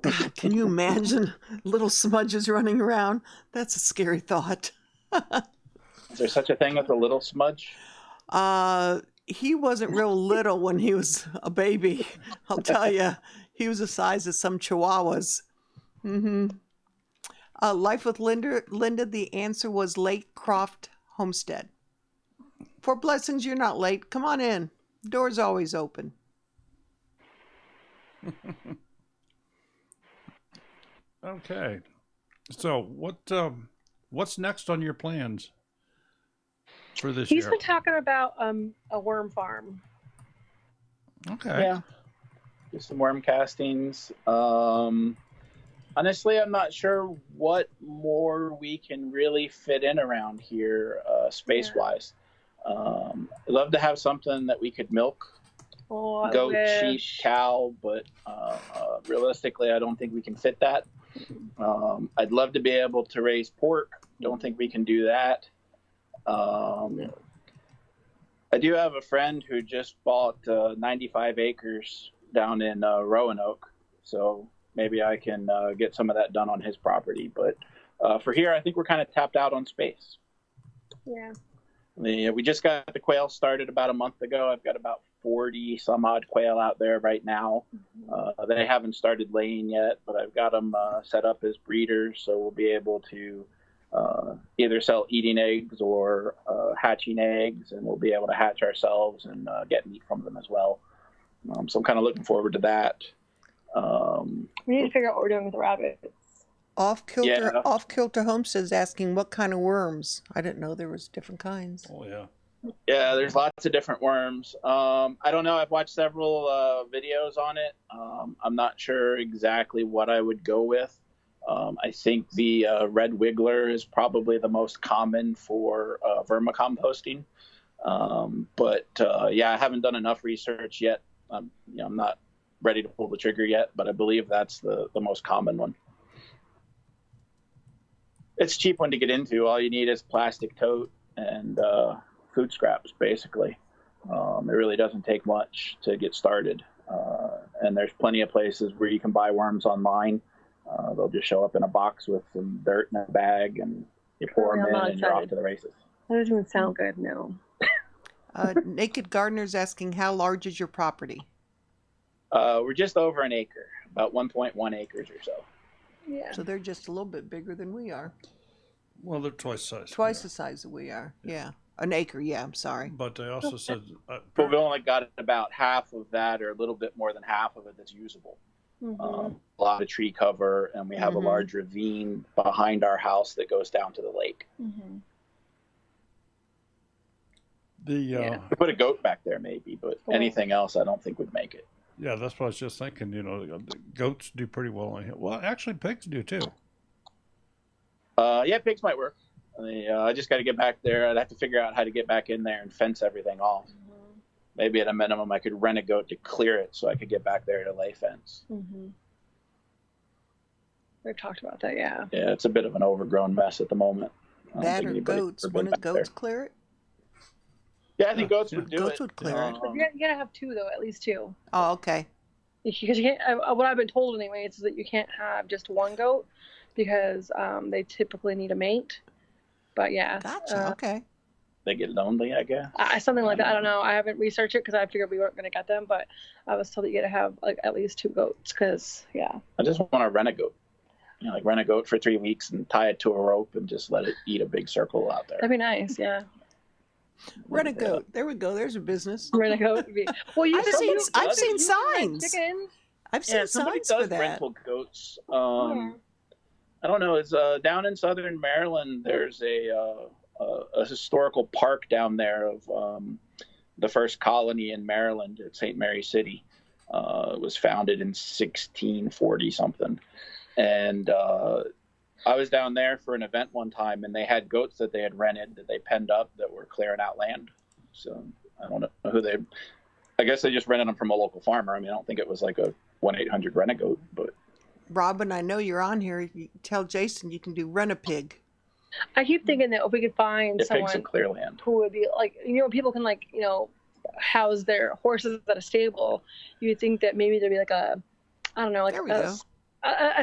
God, can you imagine little smudges running around? That's a scary thought. Is there such a thing as a little smudge? He wasn't real little when he was a baby. I'll tell you, he was the size of some chihuahuas. Life with Linda, the answer was Lake Croft Homestead. For blessings, you're not late. Come on in. Door's always open. Okay, so what's next on your plans for this He's year? been talking about a worm farm. Okay. Yeah. Just some worm castings. Honestly, I'm not sure what more we can really fit in around here, space-wise. I'd love to have something that we could milk. Oh, Goat, sheep, cow, but realistically, I don't think we can fit that. I'd love to be able to raise pork. Don't think we can do that. I do have a friend who just bought 95 acres down in Roanoke, so maybe I can get some of that done on his property. But for here, I think we're kind of tapped out on space. Yeah. We just got the quail started about a month ago. I've got about 40 some odd quail out there right now. They haven't started laying yet, but I've got them set up as breeders, so we'll be able to either sell eating eggs or hatching eggs, and we'll be able to hatch ourselves and get meat from them as well. So I'm kind of looking forward to that. We need to figure out what we're doing with the rabbits. Off kilter, Yeah. off kilter Homestead's asking what kind of worms. I didn't know there was different kinds. Oh yeah. Yeah, there's lots of different worms. I don't know. I've watched several videos on it. I'm not sure exactly what I would go with. I think the red wiggler is probably the most common for vermicomposting. But yeah, I haven't done enough research yet. I'm not ready to pull the trigger yet, but I believe that's the most common one. It's a cheap one to get into. All you need is plastic tote and food scraps, basically. It really doesn't take much to get started. And there's plenty of places where you can buy worms online. They'll just show up in a box with some dirt in a bag, and you pour them in, and you're off to the races. That doesn't even sound good, no. Naked Gardener's asking, how large is your property? We're just over an acre, about 1.1 acres or so. Yeah. So they're just a little bit bigger than we are. Well, they're twice the size. Twice the size that we are. Yeah. An acre, yeah, I'm sorry. But they also said. But we only got about half of that, or a little bit more than half of it, that's usable. A lot of tree cover, and we have a large ravine behind our house that goes down to the lake. We put a goat back there maybe, but anything else I don't think would make it. Yeah, that's what I was just thinking. The goats do pretty well on here. Well, actually, pigs do too. Yeah, pigs might work. I just got to get back there. I'd have to figure out how to get back in there and fence everything off. Maybe at a minimum, I could rent a goat to clear it so I could get back there to lay fence. We've talked about that, yeah. Yeah, it's a bit of an overgrown mess at the moment. That or goats. Wouldn't goats clear it? Yeah, I think goats would do it. Goats would clear it. But you gotta have two, though, at least two. Oh, okay. Because you can't, what I've been told anyways, is that you can't have just one goat because they typically need a mate. But yeah. Gotcha, okay. They get lonely, I guess. Something like that. I don't know. I haven't researched it because I figured we weren't going to get them, but I was told that you got to have like at least two goats because, yeah. I just want to rent a goat. Like rent a goat for 3 weeks and tie it to a rope and just let it eat a big circle out there. That'd be nice, yeah. Rent a goat. There we go. There's a business. Rent a goat. Well, I've seen signs. I've seen signs for that. Rental goats. I don't know. It's down in southern Maryland. There's a historical park down there of the first colony in Maryland at St. Mary City. It was founded in 1640 something, and I was down there for an event one time, and they had goats that they had rented that they penned up that were clearing out land. So I don't know who they. I guess they just rented them from a local farmer. I mean, I don't think it was like a 1-800 rent a goat, but. Robin, I know you're on here. You tell Jason you can do rent a pig. I keep thinking that if we could find someone pigs clear land who would be like, people can house their horses at a stable. You would think that maybe there'd be like a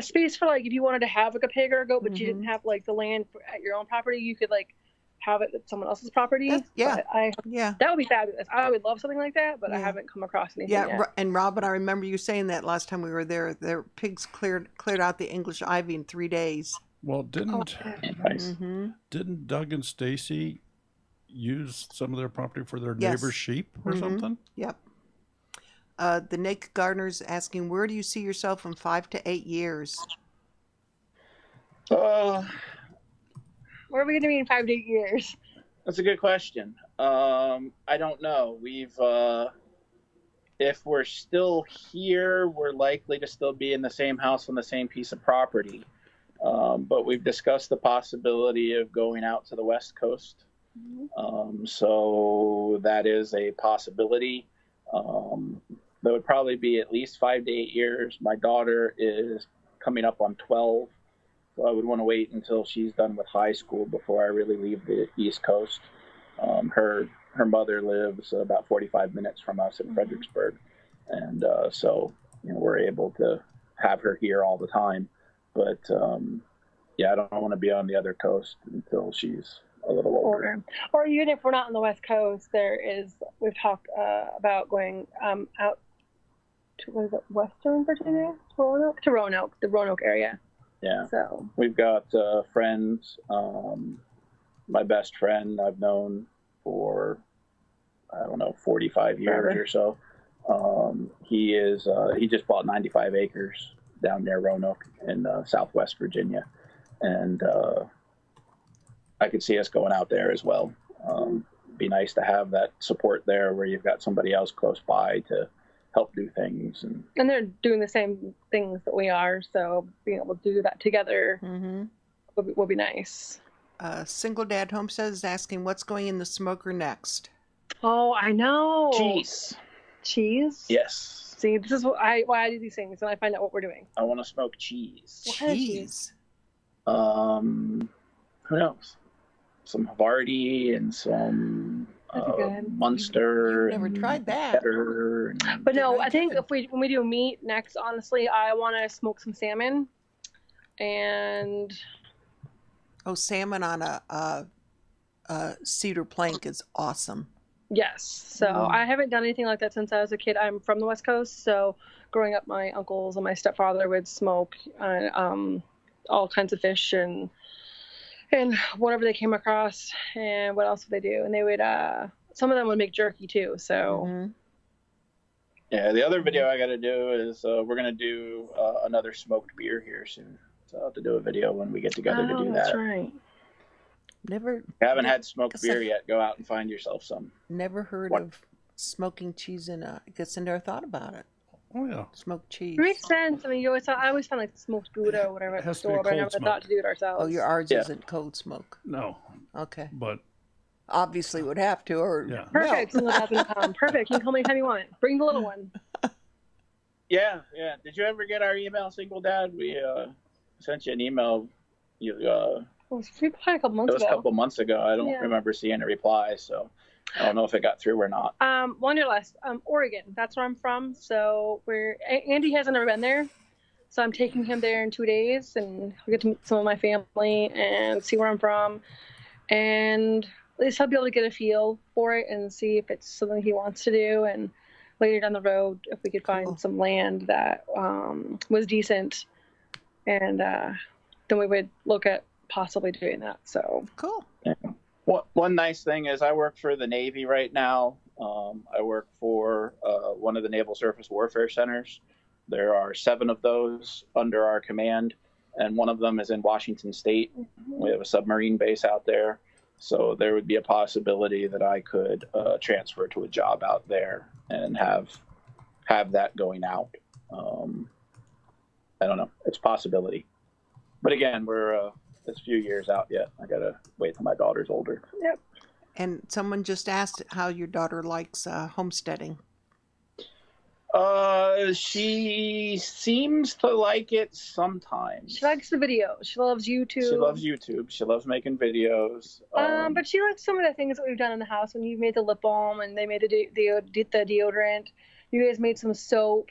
space for like if you wanted to have like a pig or a goat, but you didn't have like the land at your own property, you could like have it at someone else's property. That would be fabulous. I would love something like that, but I haven't come across anything yet. And Robin, I remember you saying that last time we were there. Their pigs cleared out the English ivy in 3 days. Well, didn't Doug and Stacy use some of their property for their neighbor's sheep or something? Yep. The Naked Gardener's asking, where do you see yourself in 5 to 8 years? Where are we going to be in 5 to 8 years? That's a good question. I don't know. If we're still here, we're likely to still be in the same house on the same piece of property. But we've discussed the possibility of going out to the West Coast. So that is a possibility. That would probably be at least 5 to 8 years. My daughter is coming up on 12. So I would want to wait until she's done with high school before I really leave the East Coast. Her mother lives about 45 minutes from us in Fredericksburg. And so we're able to have her here all the time. But I don't want to be on the other coast until she's a little older. Or even if we're not on the West Coast, we've talked about going out to, Western Virginia? To Roanoke, the Roanoke area. Yeah. So we've got friends. My best friend I've known for, 45 years or so. He just bought 95 acres down near Roanoke in Southwest Virginia, and I could see us going out there as well. Be nice to have that support there where you've got somebody else close by to help do things. And they're doing the same things that we are, so being able to do that together will be nice. Single Dad Homestead is asking what's going in the smoker next. Oh, I know. Cheese. Yes. See, this is why I do these things, and I find out what we're doing. I want to smoke cheese. Cheese. Who knows? Some Havarti and some Munster. Never tried that. Cheddar But no, I think when we do meat next, honestly, I want to smoke some salmon. And salmon on a cedar plank is awesome. Yes. So I haven't done anything like that since I was a kid. I'm from the West Coast, so growing up, my uncles and my stepfather would smoke all kinds of fish and whatever they came across. And what else would they do? And they would some of them would make jerky too. So yeah, the other video I got to do is we're gonna do another smoked beer here soon. So I'll have to do a video when we get together to do that. That's right. Never. If you haven't had smoked beer yet, go out and find yourself some. Never heard of smoking cheese I guess I never thought about it. Oh yeah, smoked cheese. It makes sense. I mean, I always found like smoked Gouda or whatever at the store, but I never thought to do it ourselves. Oh, ours isn't cold smoke. No. Okay. But obviously would have to, or perfect. No. Perfect. You can call me anytime you want. Bring the little one. Yeah. Did you ever get our email, Single Dad? We sent you an email. It was probably a couple months ago. It was a couple months ago. I don't remember seeing a reply, so I don't know if it got through or not. Wanderlust, Oregon. That's where I'm from. So Andy hasn't ever been there, so I'm taking him there in 2 days, and I'll get to meet some of my family and see where I'm from, and at least I'll be able to get a feel for it and see if it's something he wants to do. And later down the road, if we could find some land that was decent, and then we would look at possibly doing that. So cool. Yeah. One nice thing is I work for the Navy right now. I work for one of the Naval Surface Warfare Centers. There are 7 of those under our command, and one of them is in Washington State. We have a submarine base out there, so there would be a possibility that I could transfer to a job out there and have that going out. I don't know. It's a possibility. But again, it's a few years out yet. I gotta wait till my daughter's older. Yep. And someone just asked how your daughter likes homesteading. She seems to like it sometimes. She likes the videos. She loves YouTube. She loves making videos. But she likes some of the things that we've done in the house. When you made the lip balm and they made the deodorant, you guys made some soap.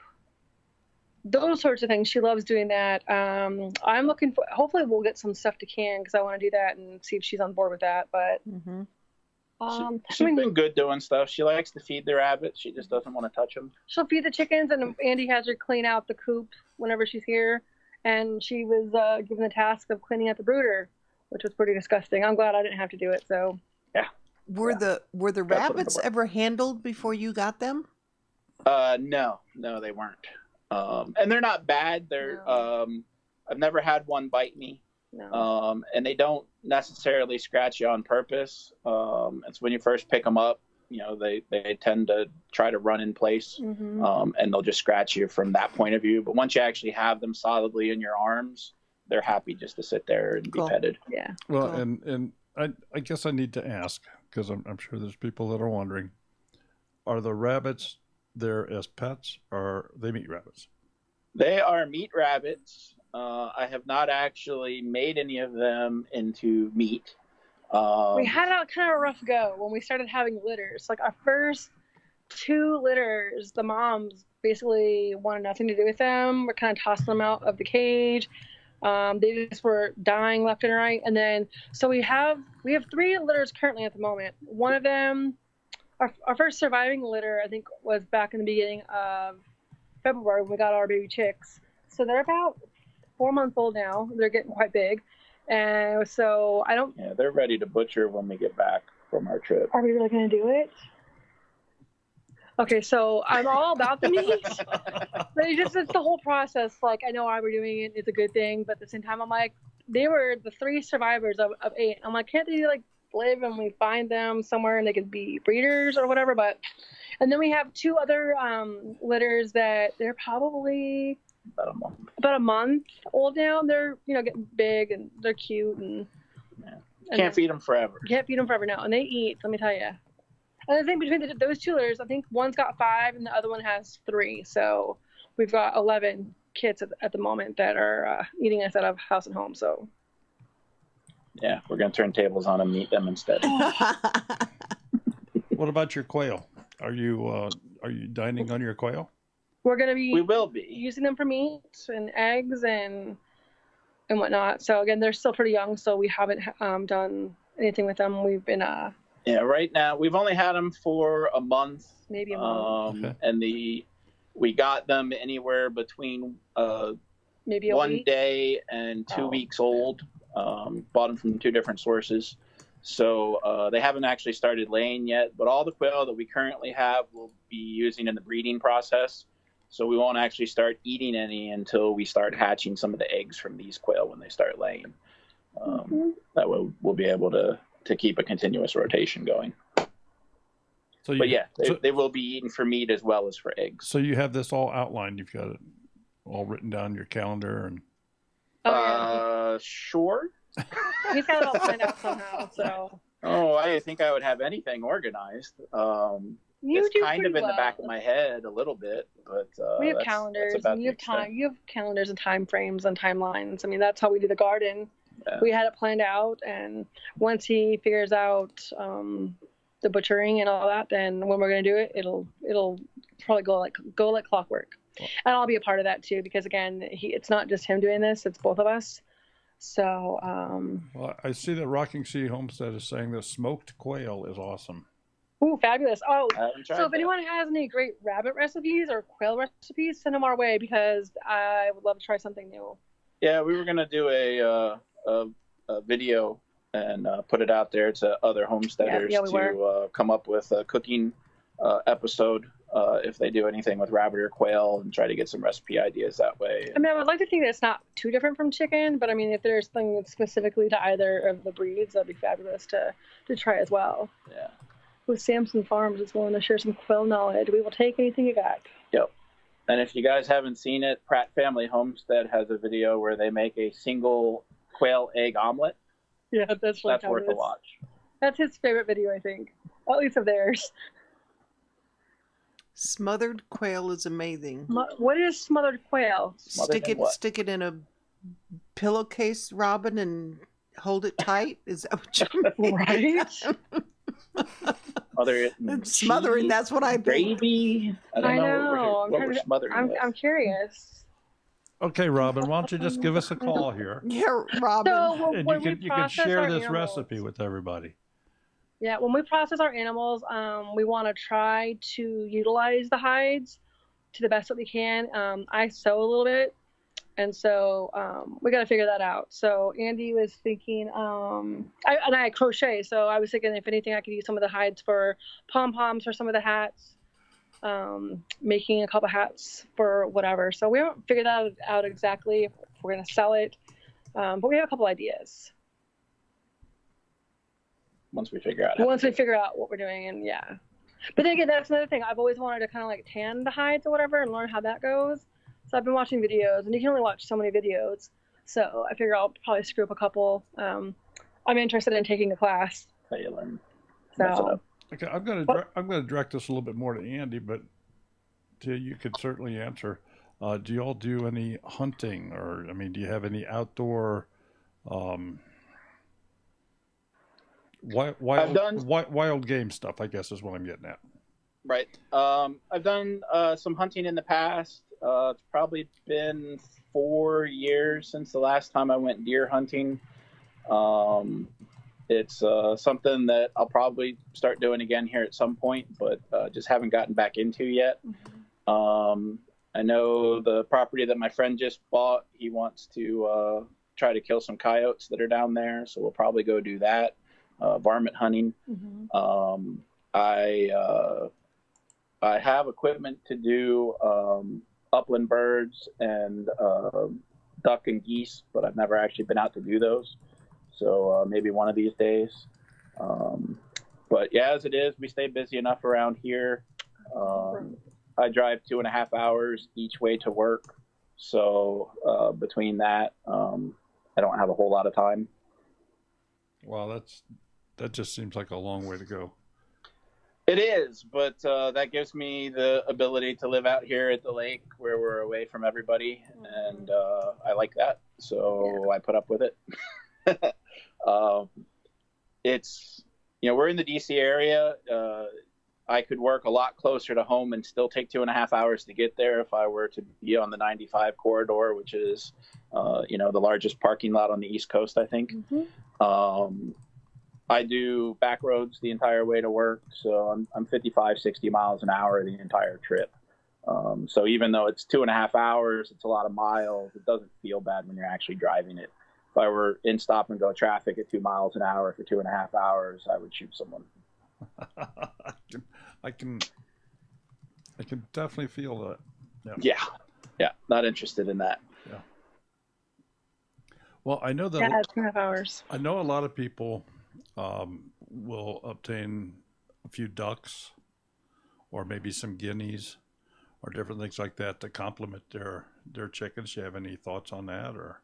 Those sorts of things. She loves doing that. I'm looking for, hopefully we'll get some stuff to can because I want to do that and see if she's on board with that. But she's been good doing stuff. She likes to feed the rabbits. She just doesn't want to touch them. She'll feed the chickens, and Andy has her clean out the coop whenever she's here. And she was given the task of cleaning out the brooder, which was pretty disgusting. I'm glad I didn't have to do it. So yeah. Were the rabbits ever handled before you got them? No, they weren't. And they're not bad. I've never had one bite me. No. And they don't necessarily scratch you on purpose. It's when you first pick them up, they tend to try to run in place, and they'll just scratch you from that point of view. But once you actually have them solidly in your arms, they're happy just to sit there and be petted. Yeah. Well, and I guess I need to ask, because I'm sure there's people that are wondering, are the rabbits there as pets, or are they meat rabbits? They are meat rabbits. I have not actually made any of them into meat. We had kind of a rough go when we started having litters. Like our first 2 litters, the moms basically wanted nothing to do with them. We're kind of tossing them out of the cage. They just were dying left and right. And then, so we have 3 litters currently at the moment. One of them, our first surviving litter, I think, was back in the beginning of February when we got our baby chicks. So they're about 4 months old now. They're getting quite big. And so I don't... Yeah, they're ready to butcher when we get back from our trip. Are we really going to do it? Okay, so I'm all about the meat, but it's the whole process. Like, I know why we're doing it; it's a good thing, but at the same time, I'm like, they were the 3 survivors of 8. I'm like, can't they like live and we find them somewhere and they could be breeders or whatever? But and then we have 2 other litters that they're probably about a month old now. They're getting big and they're cute and Can't feed them forever. Can't feed them forever now, and they eat. Let me tell you. And I think between those 2 litters, I think one's got 5 and the other one has 3. So we've got 11 kids at the moment that are eating us out of house and home. So yeah, we're gonna turn tables on them and eat them instead. What about your quail? Are you dining on your quail? We will be using them for meat and eggs and whatnot. So again, they're still pretty young, so we haven't done anything with them. We've been yeah, right now we've only had them for a month, maybe a month, okay. And we got them anywhere between maybe a 1 week. day and 2 weeks old. Bought them from 2 different sources, so they haven't actually started laying yet. But all the quail that we currently have will be using in the breeding process. So we won't actually start eating any until we start hatching some of the eggs from these quail when they start laying. That way we'll be able to keep a continuous rotation going. But yeah, they will be eaten for meat as well as for eggs. So you have this all outlined. You've got it all written down in your calendar and. Sure. We've got it all planned out somehow. So. Oh, I think I would have anything organized. It's kind of in the back of my head a little bit, but we have calendars. And you have time. You have calendars and time frames and timelines. I mean, that's how we do the garden. Yeah. We had it planned out, and once he figures out the butchering and all that, then when we're going to do it, it'll probably go like clockwork. Cool. And I'll be a part of that too, because again, it's not just him doing this; it's both of us. So. Well, I see that Rocking Sea Homestead is saying the smoked quail is awesome. Ooh, fabulous. Oh, so if that. anyone has any great rabbit recipes or quail recipes, send them our way, because I would love to try something new. Yeah, we were going to do a video and put it out there to other homesteaders to come up with a cooking episode if they do anything with rabbit or quail, and try to get some recipe ideas that way. I mean, I would like to think that it's not too different from chicken, but I mean, if there's something that's specifically to either of the breeds, that'd be fabulous to try as well. Yeah. With Samson Farms is willing to share some quail knowledge. We will take anything you got. Yep. And if you guys haven't seen it, Pratt Family Homestead has a video where they make a single quail egg omelet. Yeah, that's worth a watch. That's his favorite video, I think. At least of theirs. Smothered quail is amazing. What is smothered quail? Stick it in a pillowcase, Robin, and hold it tight. Is that what you mean? Right? Smothering, that's what I think. Gravy. I know. What we're smothering with. I'm curious. Okay, Robin, why don't you just give us a call here? Yeah, Robin. So, and you can share this recipe with everybody. Yeah, when we process our animals, we want to try to utilize the hides to the best that we can. I sew a little bit, and so we got to figure that out. So Andy was thinking, I crochet, so I was thinking if anything I could use some of the hides for pom-poms for some of the hats, making a couple hats for whatever. So we haven't figured that out exactly if we're going to sell it, but we have a couple ideas. Once we figure out what we're doing, and yeah. But then again, that's another thing. I've always wanted to kind of like tan the hides or whatever and learn how that goes. So I've been watching videos, and you can only watch so many videos. So I figure I'll probably screw up a couple. I'm interested in taking a class. How you learn. So. Okay, I'm gonna direct this a little bit more to Andy, but you could certainly answer. Do y'all do any hunting, or do you have any outdoor? Wild game stuff, I guess, is what I'm getting at. Right. I've done some hunting in the past. It's probably been 4 years since the last time I went deer hunting. It's something that I'll probably start doing again here at some point, but just haven't gotten back into yet. Mm-hmm. I know the property that my friend just bought, he wants to try to kill some coyotes that are down there, so we'll probably go do that. Varmint hunting. Mm-hmm. I have equipment to do upland birds and duck and geese, but I've never actually been out to do those. So maybe one of these days. But yeah, as it is, we stay busy enough around here. I drive 2.5 hours each way to work. So between that, I don't have a whole lot of time. Wow, that just seems like a long way to go. It is, but that gives me the ability to live out here at the lake where we're away from everybody, and I like that. So I put up with it. It's, we're in the DC area. I could work a lot closer to home and still take 2.5 hours to get there if I were to be on the 95 corridor, which is, the largest parking lot on the East Coast, I think. I do back roads the entire way to work, so I'm 55, 60 miles an hour the entire trip. So even though it's 2.5 hours, it's a lot of miles. It doesn't feel bad when you're actually driving it. If I were in stop and go traffic at 2 miles an hour for 2.5 hours, I would shoot someone. I can definitely feel that. Yeah. Not interested in that. Yeah. Well, I know that. Yeah, 2.5 hours. I know a lot of people will obtain a few ducks, or maybe some guineas, or different things like that to complement their chickens. Do you have any thoughts on that, or?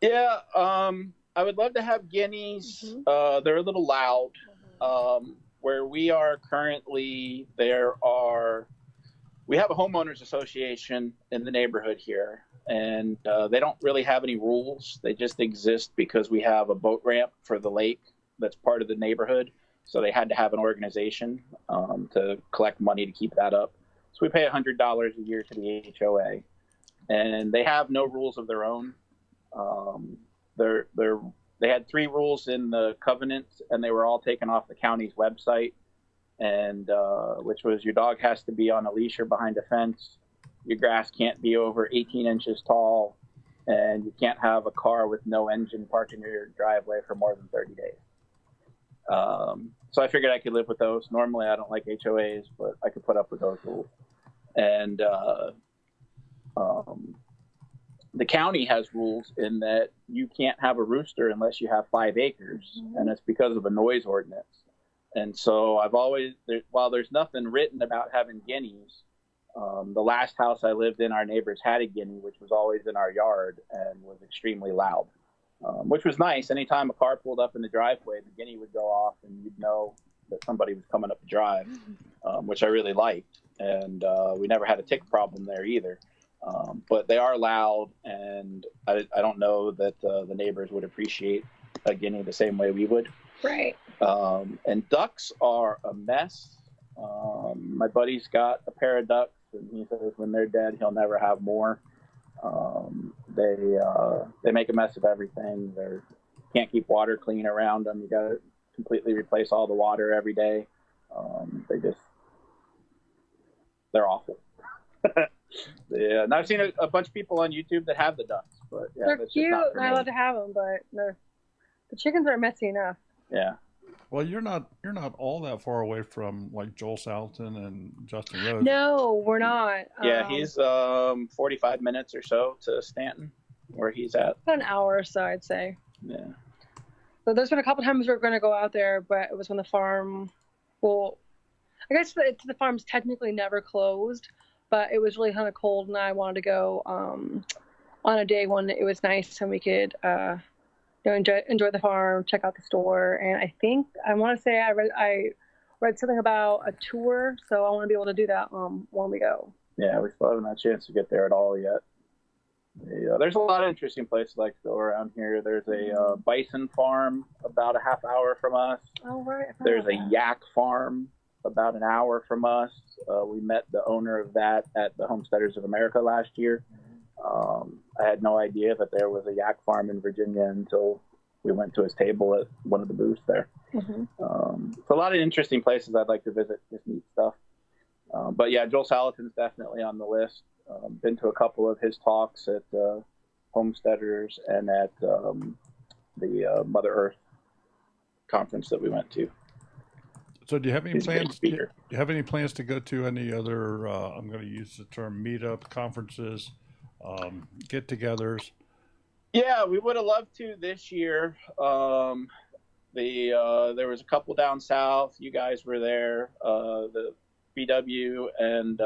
Yeah, I would love to have guineas. They're a little loud. Where we are currently, we have a homeowners association in the neighborhood here, and they don't really have any rules. They just exist because we have a boat ramp for the lake that's part of the neighborhood. So they had to have an organization to collect money to keep that up. So we pay $100 a year to the HOA, and they have no rules of their own. They had 3 rules in the covenant, and they were all taken off the county's website, and which was your dog has to be on a leash or behind a fence, your grass can't be over 18 inches tall, and you can't have a car with no engine parked in your driveway for more than 30 days. So I figured I could live with those. Normally I don't like HOAs, but I could put up with those rules. And the county has rules in that you can't have a rooster unless you have 5 acres, and it's because of a noise ordinance. And so while there's nothing written about having guineas, the last house I lived in, our neighbors had a guinea, which was always in our yard and was extremely loud, which was nice. Anytime a car pulled up in the driveway, the guinea would go off, and you'd know that somebody was coming up the drive, which I really liked. And we never had a tick problem there either. But they are loud, and I don't know that the neighbors would appreciate a guinea the same way we would. Right. And ducks are a mess. My buddy's got a pair of ducks, and he says when they're dead, he'll never have more. They make a mess of everything. They can't keep water clean around them. You got to completely replace all the water every day. They're awful. Yeah, and I've seen a bunch of people on YouTube that have the ducks, but yeah, they're that's cute. just not for I me. love to have them, but the chickens are messy enough. Yeah. Well, you're not all that far away from like Joel Salatin and Justin Rose. No, we're not. Yeah, he's 45 minutes or so to Stanton, where he's at. About an hour or so, I'd say. Yeah. So there's been a couple times we were going to go out there, but it was when the farm, well, I guess the farm's technically never closed, but it was really kind of cold, and I wanted to go on a day when it was nice and we could enjoy the farm, check out the store. And I think I want to say I read something about a tour, so I want to be able to do that when we go. Yeah, we still haven't had a chance to get there at all yet. Yeah, there's a lot of interesting places like to go around here. There's a bison farm about a half hour from us. Oh, right. There's a yak farm about an hour from us. We met the owner of that at the Homesteaders of America last year. I had no idea that there was a yak farm in Virginia until we went to his table at one of the booths there. Mm-hmm. So a lot of interesting places I'd like to visit, just neat stuff. But yeah, Joel Salatin's definitely on the list. Been to a couple of his talks at Homesteaders and at the Mother Earth conference that we went to. So do you have any He's a great plans? Do speaker. you have any plans to go to any other? I'm going to use the term meetup, conferences, get-togethers. Yeah, we would have loved to this year. There was a couple down south. You guys were there. The BW and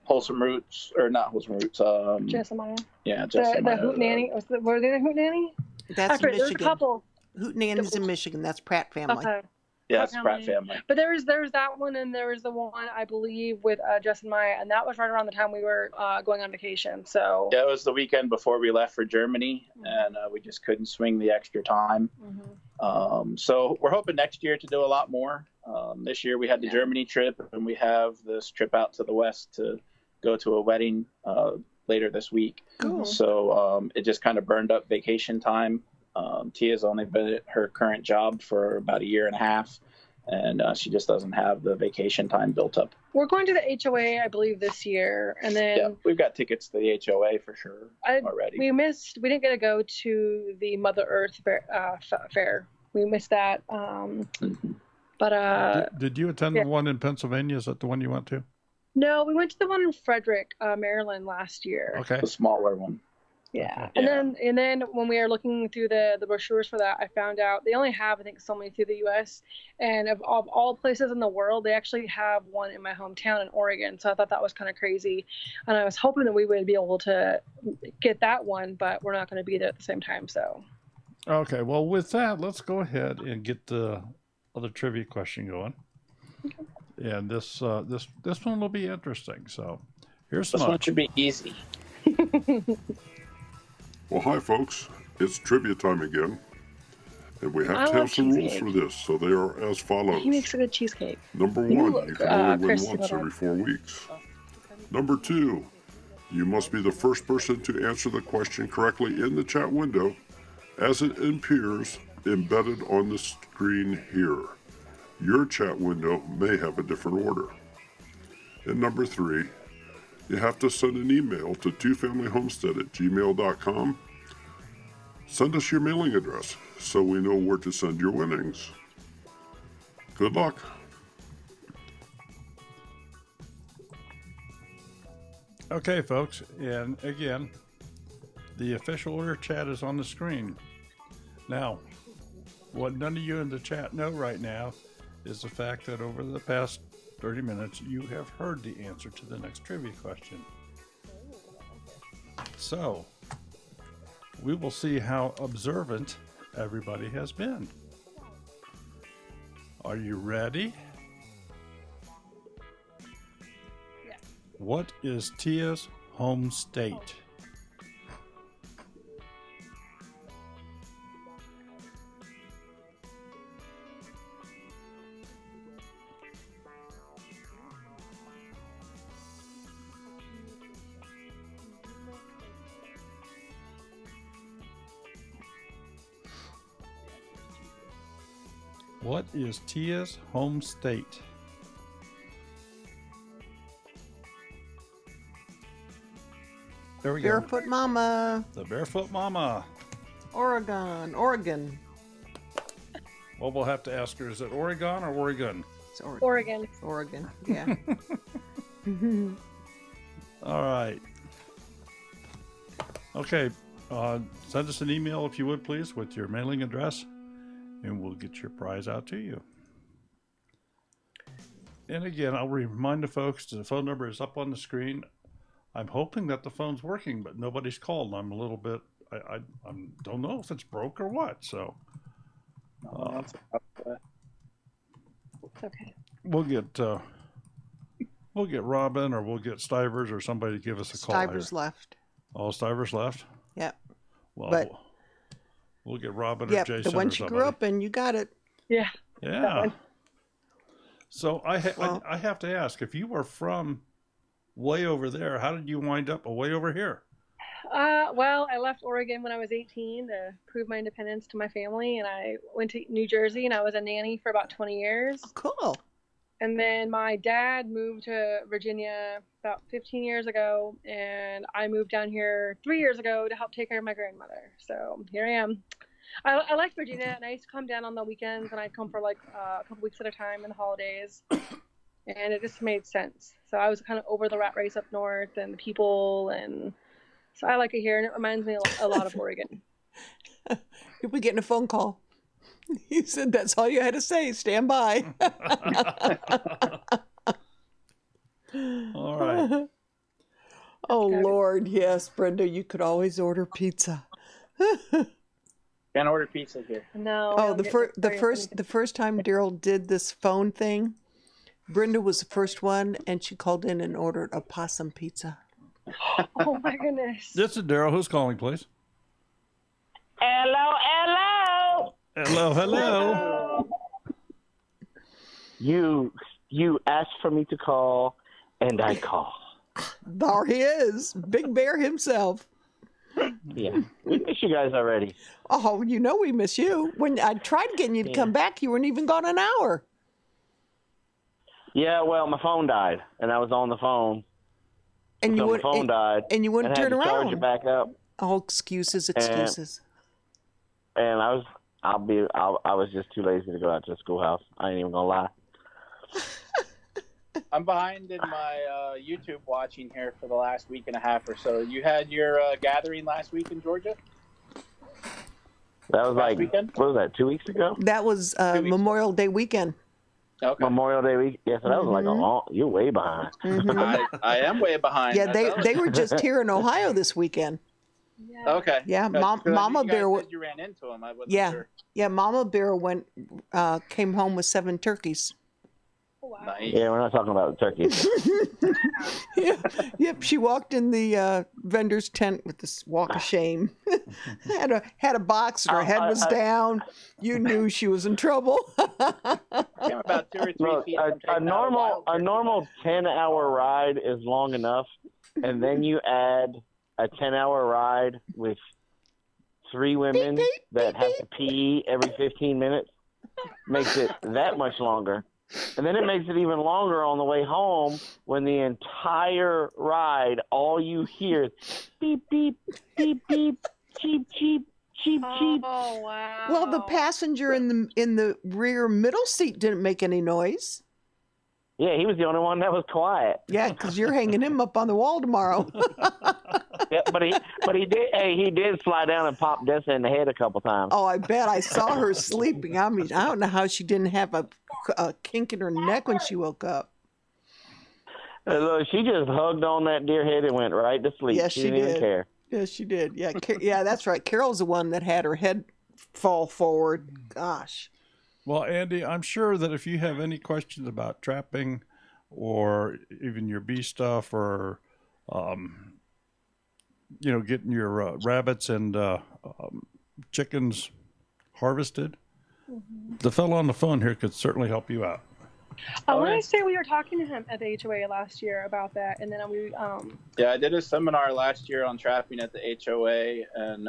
Wholesome Roots, or not Wholesome Roots. Jessamine. Yeah, The Jessamine. Hoot Nanny. Were they the Hoot Nanny? That's I forget, there's a Michigan. couple. Hootenanny's in Michigan. That's Pratt family. Okay. Yeah, it's Pratt family. But there was that one, and there was the one I believe with Jess and Maya, and that was right around the time we were going on vacation. So Yeah, it was the weekend before we left for Germany, and we just couldn't swing the extra time. So we're hoping next year to do a lot more. This year we had the Germany trip, and we have this trip out to the west to go to a wedding later this week. Cool. So it just kind of burned up vacation time. Tia's only been at her current job for about a year and a half, and she just doesn't have the vacation time built up. we're going to the HOA, I believe, this year, and then Yeah, we've got tickets to the HOA for sure already. we didn't get to go to the Mother Earth fair. We missed that. But Did you attend the one in Pennsylvania? Is that the one you went to? no, we went to the one in Frederick, Maryland last year. Okay. The smaller one. Yeah. Okay. And then when we were looking through the brochures for that, I found out they only have, I think, so many through the U.S. And of all places in the world, they actually have one in my hometown in Oregon. So I thought that was kind of crazy. And I was hoping that we would be able to get that one, but we're not going to be there at the same time. So. Okay. Well, with that, let's go ahead and get the other trivia question going. Okay. And this one will be interesting. So here's This one should be easy. Well, hi, folks. It's trivia time again. And we have to have some rules for this, so they are as follows. He makes a good cheesecake. Number one, you can only win once every 4 weeks. Number two, you must be the first person to answer the question correctly in the chat window as it appears embedded on the screen here. Your chat window may have a different order. And number three, you have to send an email to twofamilyhomestead@gmail.com. Send us your mailing address so we know where to send your winnings. Good luck. Okay, folks. And again, the official order chat is on the screen. Now, what none of you in the chat know right now is the fact that over the past 30 minutes, you have heard the answer to the next trivia question. So, we will see how observant everybody has been. Are you ready? Yeah. What is Tia's home state? What is Tia's home state? There we go. Barefoot Mama, The Barefoot Mama. Oregon. Well, we'll have to ask her, is it Oregon or Oregon? It's Oregon. Oregon. Oregon, yeah. All right. Okay. Send us an email, if you would, please, with your mailing address, and we'll get your prize out to you. And again, I'll remind the folks the phone number is up on the screen. I'm hoping that the phone's working, but nobody's called. And I'm a little bit, I don't know if it's broke or what. So Okay. we'll get Robin, or we'll get Stivers, or somebody to give us a call. Stivers here. left. Oh, Stivers left? Yep. Well, But- we'll get Robin or Yep, Jason the one or she somebody. grew up in, you got it. Yeah. Yeah. So I Well- have to ask, if you were from way over there, how did you wind up way over here? Well, I left Oregon when I was 18 to prove my independence to my family, and I went to New Jersey, and I was a nanny for about 20 years. Cool. And then my dad moved to Virginia about 15 years ago, and I moved down here 3 years ago to help take care of my grandmother. So here I am. I like Virginia, and I used to come down on the weekends, and I'd come for like a couple weeks at a time in the holidays, and it just made sense. So I was kind of over the rat race up north and the people, and so I like it here, and it reminds me a lot of Oregon. You'll be getting a phone call. He said that's all you had to say. Stand by. All right. Oh, Lord, yes, Brenda, you could always order pizza. Can't order pizza here. No. Oh, the first time Daryl did this phone thing, Brenda was the first one, and she called in and ordered a possum pizza. Oh my goodness. This is Daryl. Who's calling, please? Hello, hello. Hello, hello. You asked for me to call, and I call. There he is, Big Bear himself. Yeah, we miss you guys already. Oh, you know we miss you. When I tried getting you to come back, you weren't even gone an hour. Yeah, well, my phone died, and I was on the phone. And so my phone died, and you wouldn't turn had to around. Charge it back up. Oh, excuses. And I was just too lazy to go out to the schoolhouse. I ain't even gonna lie. I'm behind in my YouTube watching here for the last week and a half or so. You had your gathering last week in Georgia? That was last weekend? What was that, 2 weeks ago? That was Memorial Day weekend. Okay. Memorial Day week. Yeah, so that was like a long. You're way behind. I am way behind. Yeah, they were just here in Ohio this weekend. Yeah. Okay. Yeah, Mama Bear. You ran into him. I wasn't Yeah, sure. yeah. Mama Bear came home with 7 turkeys. Wow. Nice. Yeah, we're not talking about the turkey. Yep. She walked in the vendor's tent with this walk of shame. had a box, and her head was down. You knew she was in trouble. Came about 2 or 3 Look, feet. a normal 10-hour ride is long enough, and then you add a 10-hour ride with 3 women that have to pee every 15 minutes, makes it that much longer. And then it makes it even longer on the way home when the entire ride, all you hear is beep, beep, beep, beep, cheep, cheep, cheep, cheep. Oh, wow. Well, the passenger in the rear middle seat didn't make any noise. Yeah, he was the only one that was quiet. Yeah, because you're hanging him up on the wall tomorrow. Yeah, but he did. Hey, he did slide down and pop Dessa in the head a couple times. Oh, I bet. I saw her sleeping. I mean, I don't know how she didn't have a kink in her neck when she woke up. Look, she just hugged on that deer head and went right to sleep. Yes, she she didn't did. even care. Yes, she did. Yeah, yeah, that's right. Carol's the one that had her head fall forward. Gosh. Well, Andy, I'm sure that if you have any questions about trapping or even your bee stuff or, getting your rabbits and chickens harvested, the fellow on the phone here could certainly help you out. I want to say we were talking to him at the HOA last year about that, and then we Yeah, I did a seminar last year on trapping at the HOA, and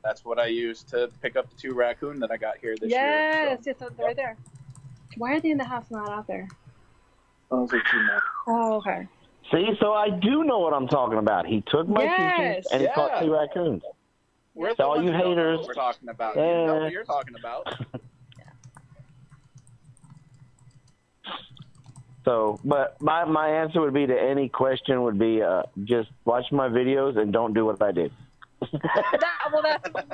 that's what I used to pick up the 2 raccoon that I got here this year. Yes, they're right there. Why are they in the house, not out there? Those are 2 more. Oh, okay. See, so I do know what I'm talking about. He took my teachings and he caught 2 raccoons. We're So all you haters. We're talking about. Yeah. You know what you're talking about. So, but my answer would be to any question would be just watch my videos and don't do what I did.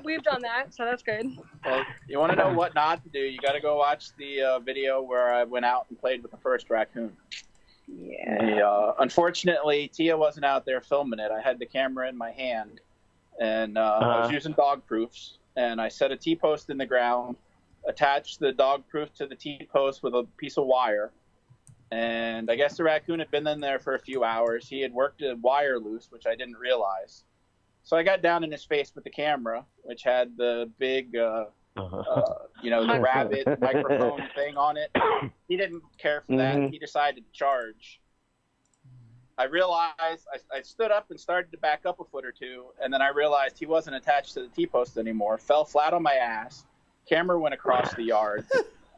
We've done that, so that's good. Well, you want to know what not to do? You got to go watch the video where I went out and played with the first raccoon. Yeah. Unfortunately, Tia wasn't out there filming it. I had the camera in my hand, and I was using dog proofs. And I set a T-post in the ground, attached the dog proof to the T-post with a piece of wire. And I guess the raccoon had been in there for a few hours. He had worked a wire loose, which I didn't realize. So I got down in his face with the camera, which had the big, the rabbit microphone thing on it. He didn't care for that. He decided to charge. I realized, I stood up and started to back up a foot or 2, and then I realized he wasn't attached to the T-post anymore, fell flat on my ass, camera went across the yard,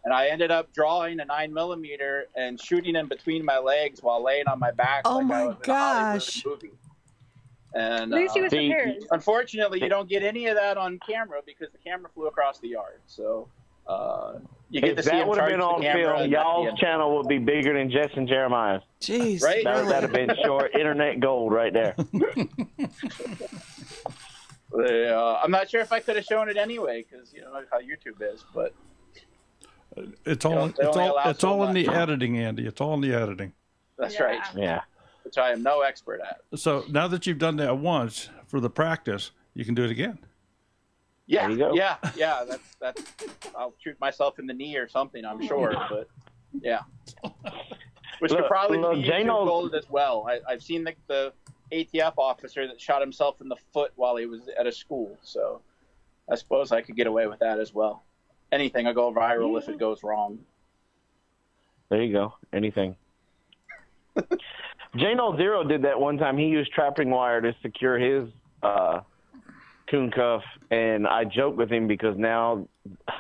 and I ended up drawing a 9mm and shooting in between my legs while laying on my back. Oh like my I was in a Hollywood gosh. movie. And At least he was prepared. unfortunately, you don't get any of that on camera because the camera flew across the yard. So you get If to see that him would have charge been the on camera. film, y'all's channel would be bigger than Jess and Jeremiah's. Jeez, Right? That would have been short internet gold right there. I'm not sure if I could have shown it anyway because you know how YouTube is, but It's all they only allow it's so all in the much. editing, Andy. It's all in the editing. that's right. Yeah. Which I am no expert at. So now that you've done that once for the practice, you can do it again. Yeah, There you go. yeah. That's. I'll shoot myself in the knee or something. I'm sure, but yeah. Which could probably be YouTube gold as well. I've seen the ATF officer that shot himself in the foot while he was at a school, so I suppose I could get away with that as well. Anything will go viral if it goes wrong. There you go. Anything. J-No Zero did that one time. He used trapping wire to secure his coon cuff, and I joke with him because now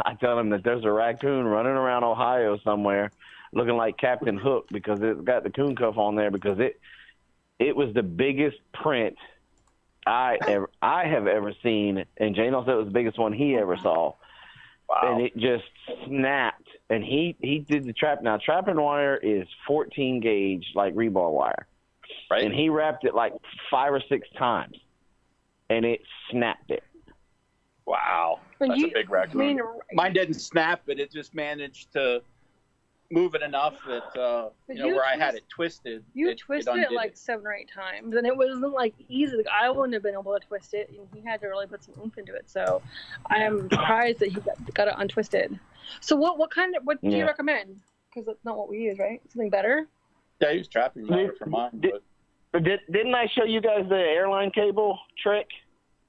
I tell him that there's a raccoon running around Ohio somewhere looking like Captain Hook because it's got the coon cuff on there because it was the biggest print I have ever seen, and J-No said it was the biggest one he ever saw. Wow. And it just snapped. And he did the trap. Now, trapping wire is 14 gauge, like rebar wire. Right. And he wrapped it like 5 or 6 times. And it snapped it. Wow. That's a big raccoon. Mine didn't snap, but it just managed to move it enough that, where I had it twisted. You twisted it like 7 or 8 times, and it wasn't like easy. Like, I wouldn't have been able to twist it, and he had to really put some oomph into it. So I am surprised that he got it untwisted. So what do you recommend? Because that's not what we use, right? Something better? Yeah, I use trapping wire for mine. Didn't I show you guys the airline cable trick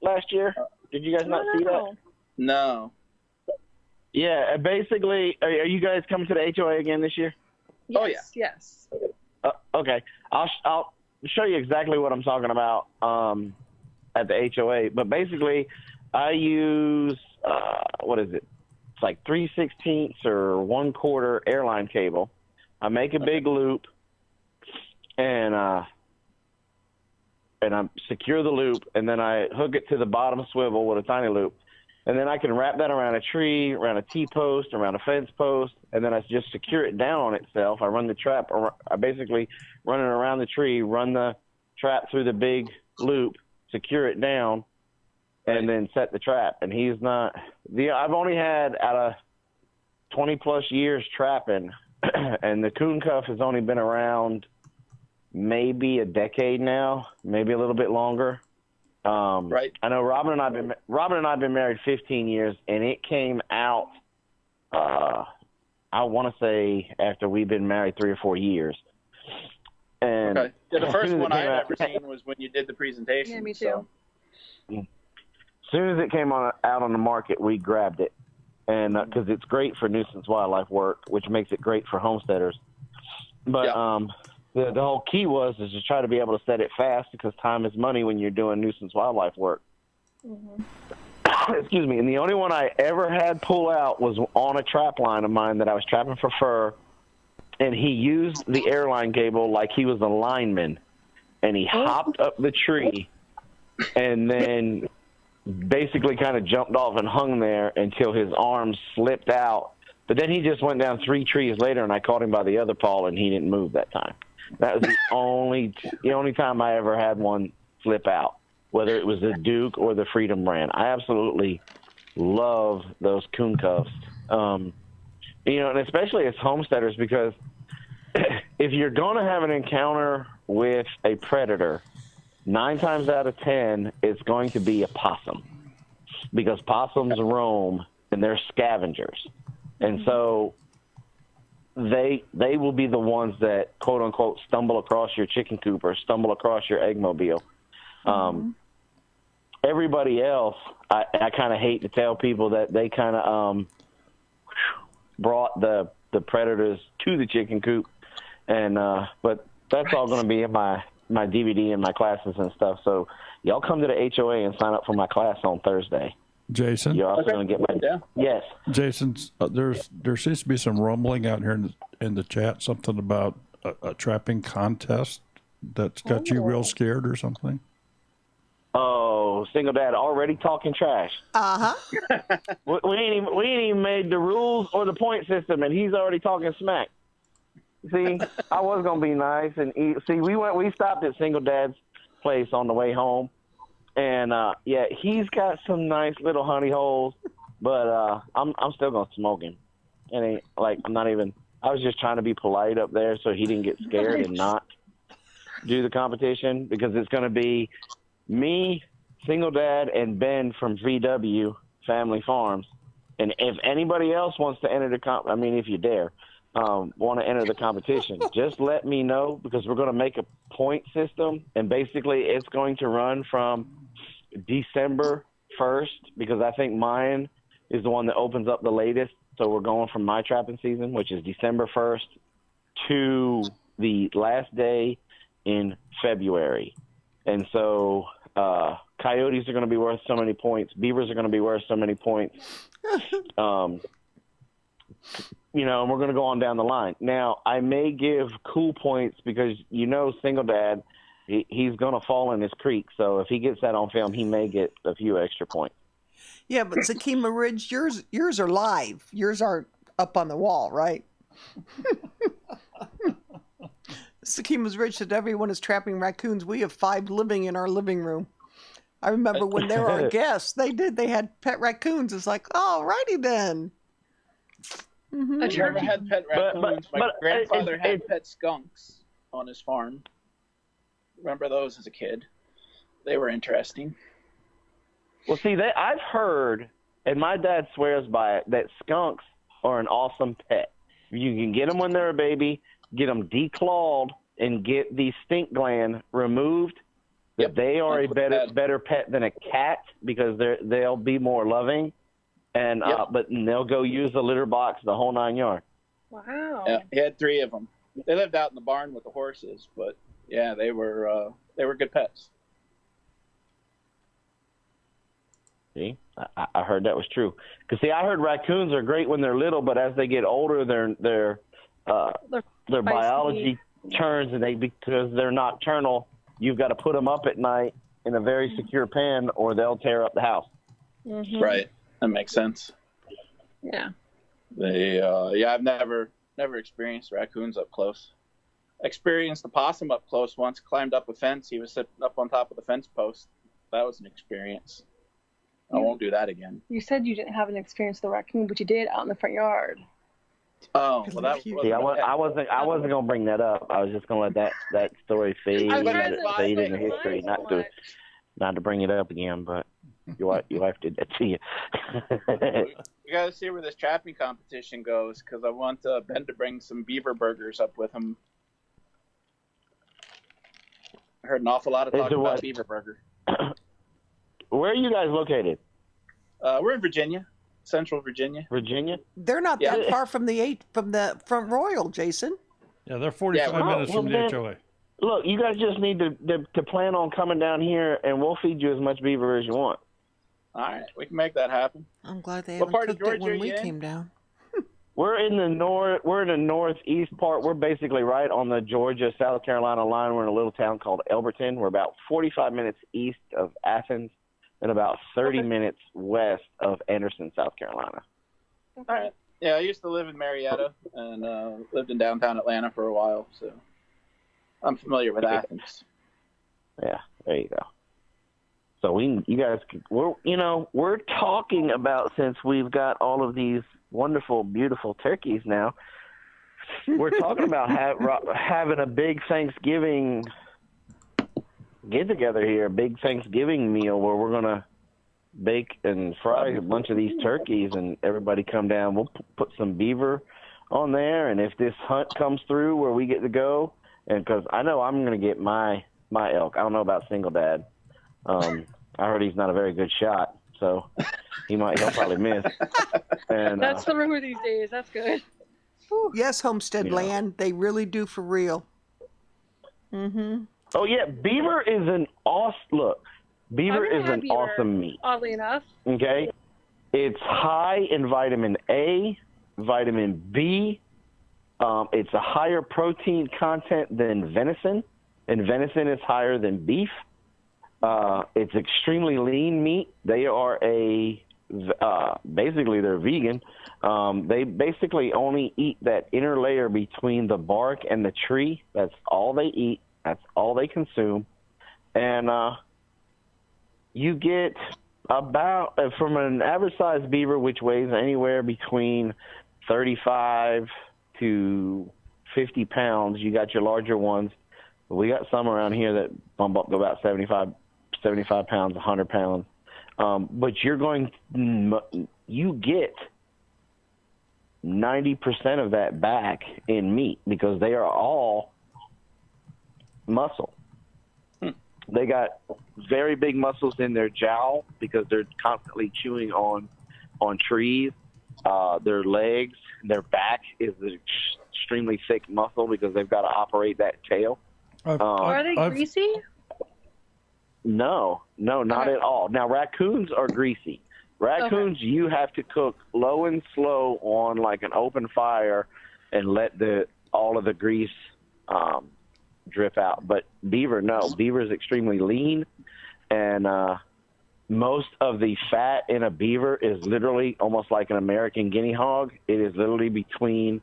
last year? Did you guys not see that? No. Yeah, basically, are you guys coming to the HOA again this year? Yes, yes. Okay, I'll show you exactly what I'm talking about at the HOA. But basically, I use what is it? It's like 3/16 or 1/4 airline cable. I make a big loop, and I secure the loop, and then I hook it to the bottom swivel with a tiny loop. And then I can wrap that around a tree, around a T-post, around a fence post, and then I just secure it down on itself. I run the trap, I basically run it around the tree, run the trap through the big loop, secure it down, and then set the trap. And I've only had out of 20 plus years trapping, and the coon cuff has only been around maybe a decade now, maybe a little bit longer. Right. I know Robin and I've been married 15 years, and it came out, I want to say after we've been married 3 or 4 years. And okay. Yeah, the first one I had ever seen was when you did the presentation. Yeah, me too. As soon as it came out on the market, we grabbed it, and because it's great for nuisance wildlife work, which makes it great for homesteaders. But the whole key is to try to be able to set it fast because time is money when you're doing nuisance wildlife work. Mm-hmm. Excuse me. And the only one I ever had pull out was on a trap line of mine that I was trapping for fur, and he used the airline cable like he was a lineman, and he hopped up the tree and then basically kind of jumped off and hung there until his arms slipped out. But then he just went down 3 trees later, and I caught him by the other paw, and he didn't move that time. That was the only time I ever had one flip out, whether it was the Duke or the Freedom brand. I absolutely love those coon cuffs. And especially as homesteaders, because if you're going to have an encounter with a predator, 9 times out of 10, it's going to be a possum, because possums roam and they're scavengers. And so they will be the ones that, quote unquote, stumble across your chicken coop or stumble across your egg mobile. Everybody else, I kind of hate to tell people that they kind of brought the predators to the chicken coop, and but that's all going to be in my DVD and my classes and stuff. So y'all come to the HOA and sign up for my class on Thursday. Jason, you're also going to get my yes. Jason, there seems to be some rumbling out here in the chat. Something about a trapping contest that's got you real scared or something. Oh, single dad already talking trash. Uh-huh. We ain't even made the rules or the point system, and he's already talking smack. See, I was gonna be nice and eat. See, we stopped at single dad's place on the way home, and yeah, he's got some nice little honey holes, but I'm still gonna smoke him. And I'm not even. I was just trying to be polite up there so he didn't get scared and not do the competition, because it's gonna be me, single dad, and Ben from VW Family Farms. And if anybody else wants to enter the if you dare, want to enter the competition, just let me know, because we're going to make a point system. And basically it's going to run from December 1st, because I think mine is the one that opens up the latest. So we're going from my trapping season, which is December 1st, to the last day in February. And so coyotes are going to be worth so many points. Beavers are going to be worth so many points. And we're going to go on down the line. Now, I may give cool points because, single dad, he's going to fall in his creek. So if he gets that on film, he may get a few extra points. Yeah, but Sakima Ridge, yours are live. Yours aren't up on the wall, right? Sakima's Ridge said everyone is trapping raccoons. We have 5 living in our living room. I remember when they were our guests, they had pet raccoons. It's like, all righty then. Mm-hmm. I never had pet raccoons. My grandfather had pet skunks on his farm. Remember those as a kid? They were interesting. Well, see, I've heard, and my dad swears by it, that skunks are an awesome pet. You can get them when they're a baby, get them declawed, and get the stink gland removed. Yep. They are a better pet than a cat, because they'll be more loving, and but they'll go use the litter box, the whole 9 yards. Wow. Yeah, he had 3 of them. They lived out in the barn with the horses, but yeah, they were good pets. See, I heard that was true. Because see, I heard raccoons are great when they're little, but as they get older, their biology turns, and because they're nocturnal, you've got to put them up at night in a very secure pen, or they'll tear up the house. Mm-hmm. Right, that makes sense. Yeah. I've never experienced raccoons up close. I experienced the possum up close once. Climbed up a fence. He was sitting up on top of the fence post. That was an experience. I won't do that again. You said you didn't have an experience with the raccoon, but you did out in the front yard. Oh, well, that was. See, I wasn't gonna bring that up. I was just gonna let that story fade, let it fade in the history, not to bring it up again. But your wife did that to you. We got to see where this trapping competition goes, because I want Ben to bring some beaver burgers up with him. I heard an awful lot of talk about beaver burger. Where are you guys located? We're in Virginia, Central Virginia. Virginia? They're not that far from the Front Royal, Jason. Yeah, they're 45 minutes from the HOA. Look, you guys just need to plan on coming down here, and we'll feed you as much beaver as you want. All right, we can make that happen. I'm glad they haven't cooked it when we came down. We're in the northeast part. We're basically right on the Georgia-South Carolina line. We're in a little town called Elberton. We're about 45 minutes east of Athens and about 30 minutes west of Anderson, South Carolina. All right. Yeah, I used to live in Marietta and lived in downtown Atlanta for a while, so I'm familiar with Athens. Yeah, there you go. So we're talking about, since we've got all of these wonderful, beautiful turkeys now, we're talking about having a big Thanksgiving get-together here, a big Thanksgiving meal where we're going to bake and fry a bunch of these turkeys, and everybody come down. We'll put some beaver on there, and if this hunt comes through where we get to go, and because I know I'm going to get my elk. I don't know about single dad. I heard he's not a very good shot, so he'll probably miss. And that's the rumor these days. That's good. Yes, Homestead land, they really do for real. Mm-hmm. Oh yeah, beaver is an awesome meat. Oddly enough. Okay, it's high in vitamin A, vitamin B. It's a higher protein content than venison, and venison is higher than beef. It's extremely lean meat. They are basically they're vegan. They basically only eat that inner layer between the bark and the tree. That's all they eat. That's all they consume. And you get about, from an average sized beaver, which weighs anywhere between 35 to 50 pounds, you got your larger ones. We got some around here that bump up to about 75 pounds, 100 pounds. But you get 90% of that back in meat because they are all muscle. They got very big muscles in their jowl because they're constantly chewing on trees. Their legs, their back is extremely thick muscle because they've got to operate that tail. Are they greasy? No, not at all. Now, raccoons are greasy. Raccoons, you have to cook low and slow on like an open fire and let all of the grease drip out. But beaver, no. Beaver is extremely lean, and most of the fat in a beaver is literally almost like an American guinea hog. It is literally between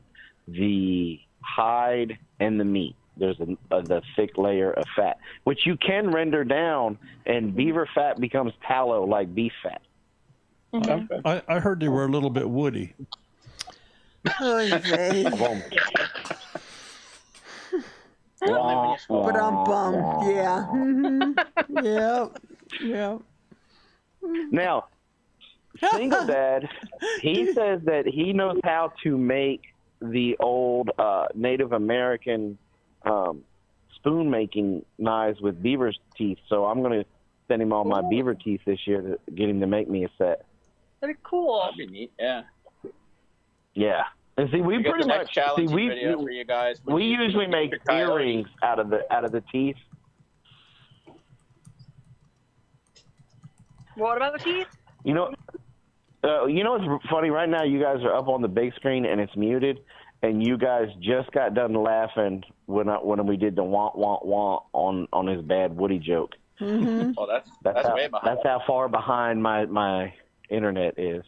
the hide and the meat. There's the thick layer of fat, which you can render down, and beaver fat becomes tallow like beef fat. Mm-hmm. I heard they were a little bit woody. But I'm bummed. Yeah. Mm-hmm. Yep. Now, Single Dad, he says that he knows how to make the old Native American spoon making knives with beaver's teeth. So I'm going to send him all my beaver teeth this year to get him to make me a set. That'd be cool. That'd be neat. Yeah. Yeah. And see, we pretty much video for you guys. We usually make earrings out of the teeth. What about the teeth? You know what's funny? Right now, you guys are up on the big screen and it's muted, and you guys just got done laughing when we did the wah wah wah on his bad Woody joke. Mm-hmm. Oh, that's way behind. That's how far behind my internet is.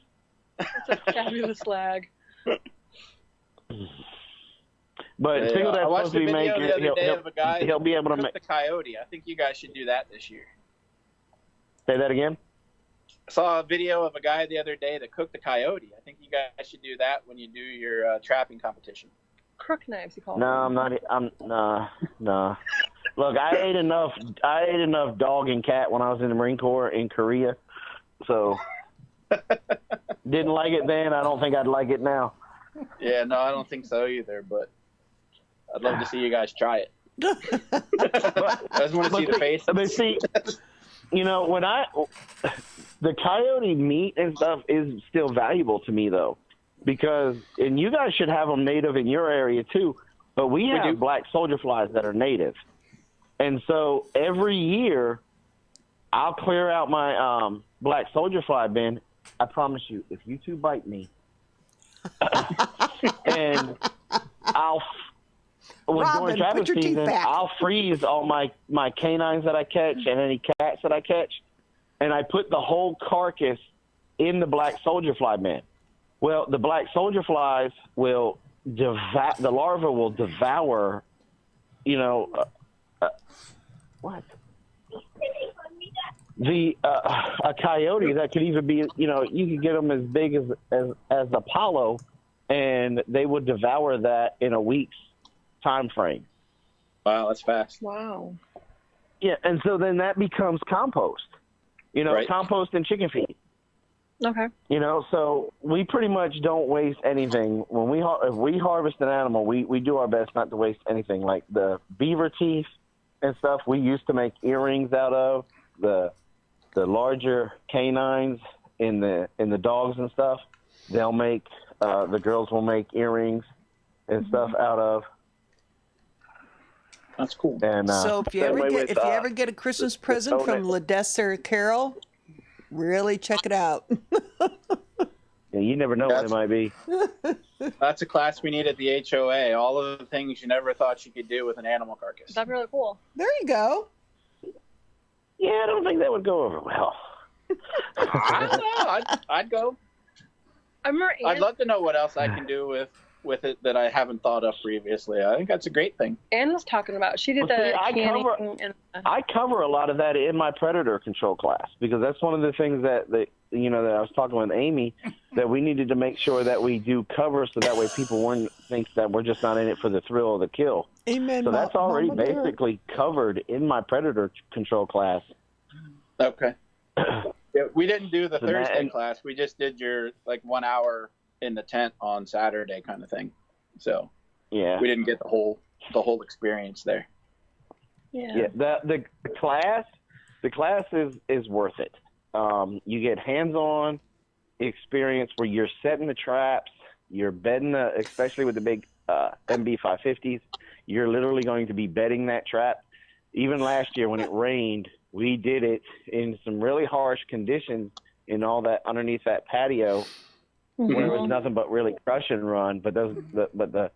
That's a fabulous lag. But Single Dad's I watched supposed to be the video making. the other day of a guy He'll be able to make the coyote. I think you guys should do that this year. Say that again. I saw a video of a guy the other day that cooked a coyote. I think you guys should do that when you do your trapping competition. Crook knives, you call No, them. I'm not. No. Look, I ate enough dog and cat when I was in the Marine Corps in Korea, so didn't like it then. I don't think I'd like it now. Yeah, no, I don't think so either. But I'd love to see you guys try it. I just want to see the face. But see, when the coyote meat and stuff is still valuable to me though, because and you guys should have them native in your area too. But we have black soldier flies that are native, and so every year I'll clear out my black soldier fly bin. I promise you, if you two bite me, and during Travis season, I'll freeze all my canines that I catch and any cats that I catch, and I put the whole carcass in the black soldier fly bin. Well, the black soldier flies will the larva will devour, what? A coyote that could even be, you could get them as big as Apollo, and they would devour that in a week's time frame. Wow, that's fast. Wow. Yeah, and so then that becomes compost. Right. Compost and chicken feed. Okay. So we pretty much don't waste anything. If we harvest an animal, we do our best not to waste anything. Like the beaver teeth and stuff, we used to make earrings out of. The larger canines in the dogs and stuff, they'll make the girls will make earrings and stuff out of. That's cool. And so if you ever get a Christmas present from Ledesser Carol, really check it out. Yeah, you never know what it might be. That's a class we need at the HOA. All of the things you never thought you could do with an animal carcass. That'd be really cool. There you go. Yeah, I don't think that would go over well. I don't know. I'd go. I remember I'd love to know what else I can do with it that I haven't thought of previously. I think that's a great thing. Ann was talking about. She did Well, see, I I cover a lot of that in my predator control class because that's one of the things that that I was talking with Amy that we needed to make sure that we do cover so that way people wouldn't think that we're just not in it for the thrill of the kill. Amen. So that's already Mama Bear. basically covered in my predator control class. Okay. Yeah, we didn't do the So Thursday that- class. We just did your 1 hour in the tent on Saturday kind of thing. So Yeah. we didn't get the whole experience there. Yeah, the class is worth it. You get hands-on experience where you're setting the traps, you're bedding especially with the big MB 550s, you're literally going to be bedding that trap. Even last year when it rained, we did it in some really harsh conditions in all that underneath that patio where it was nothing but really crush and run. But the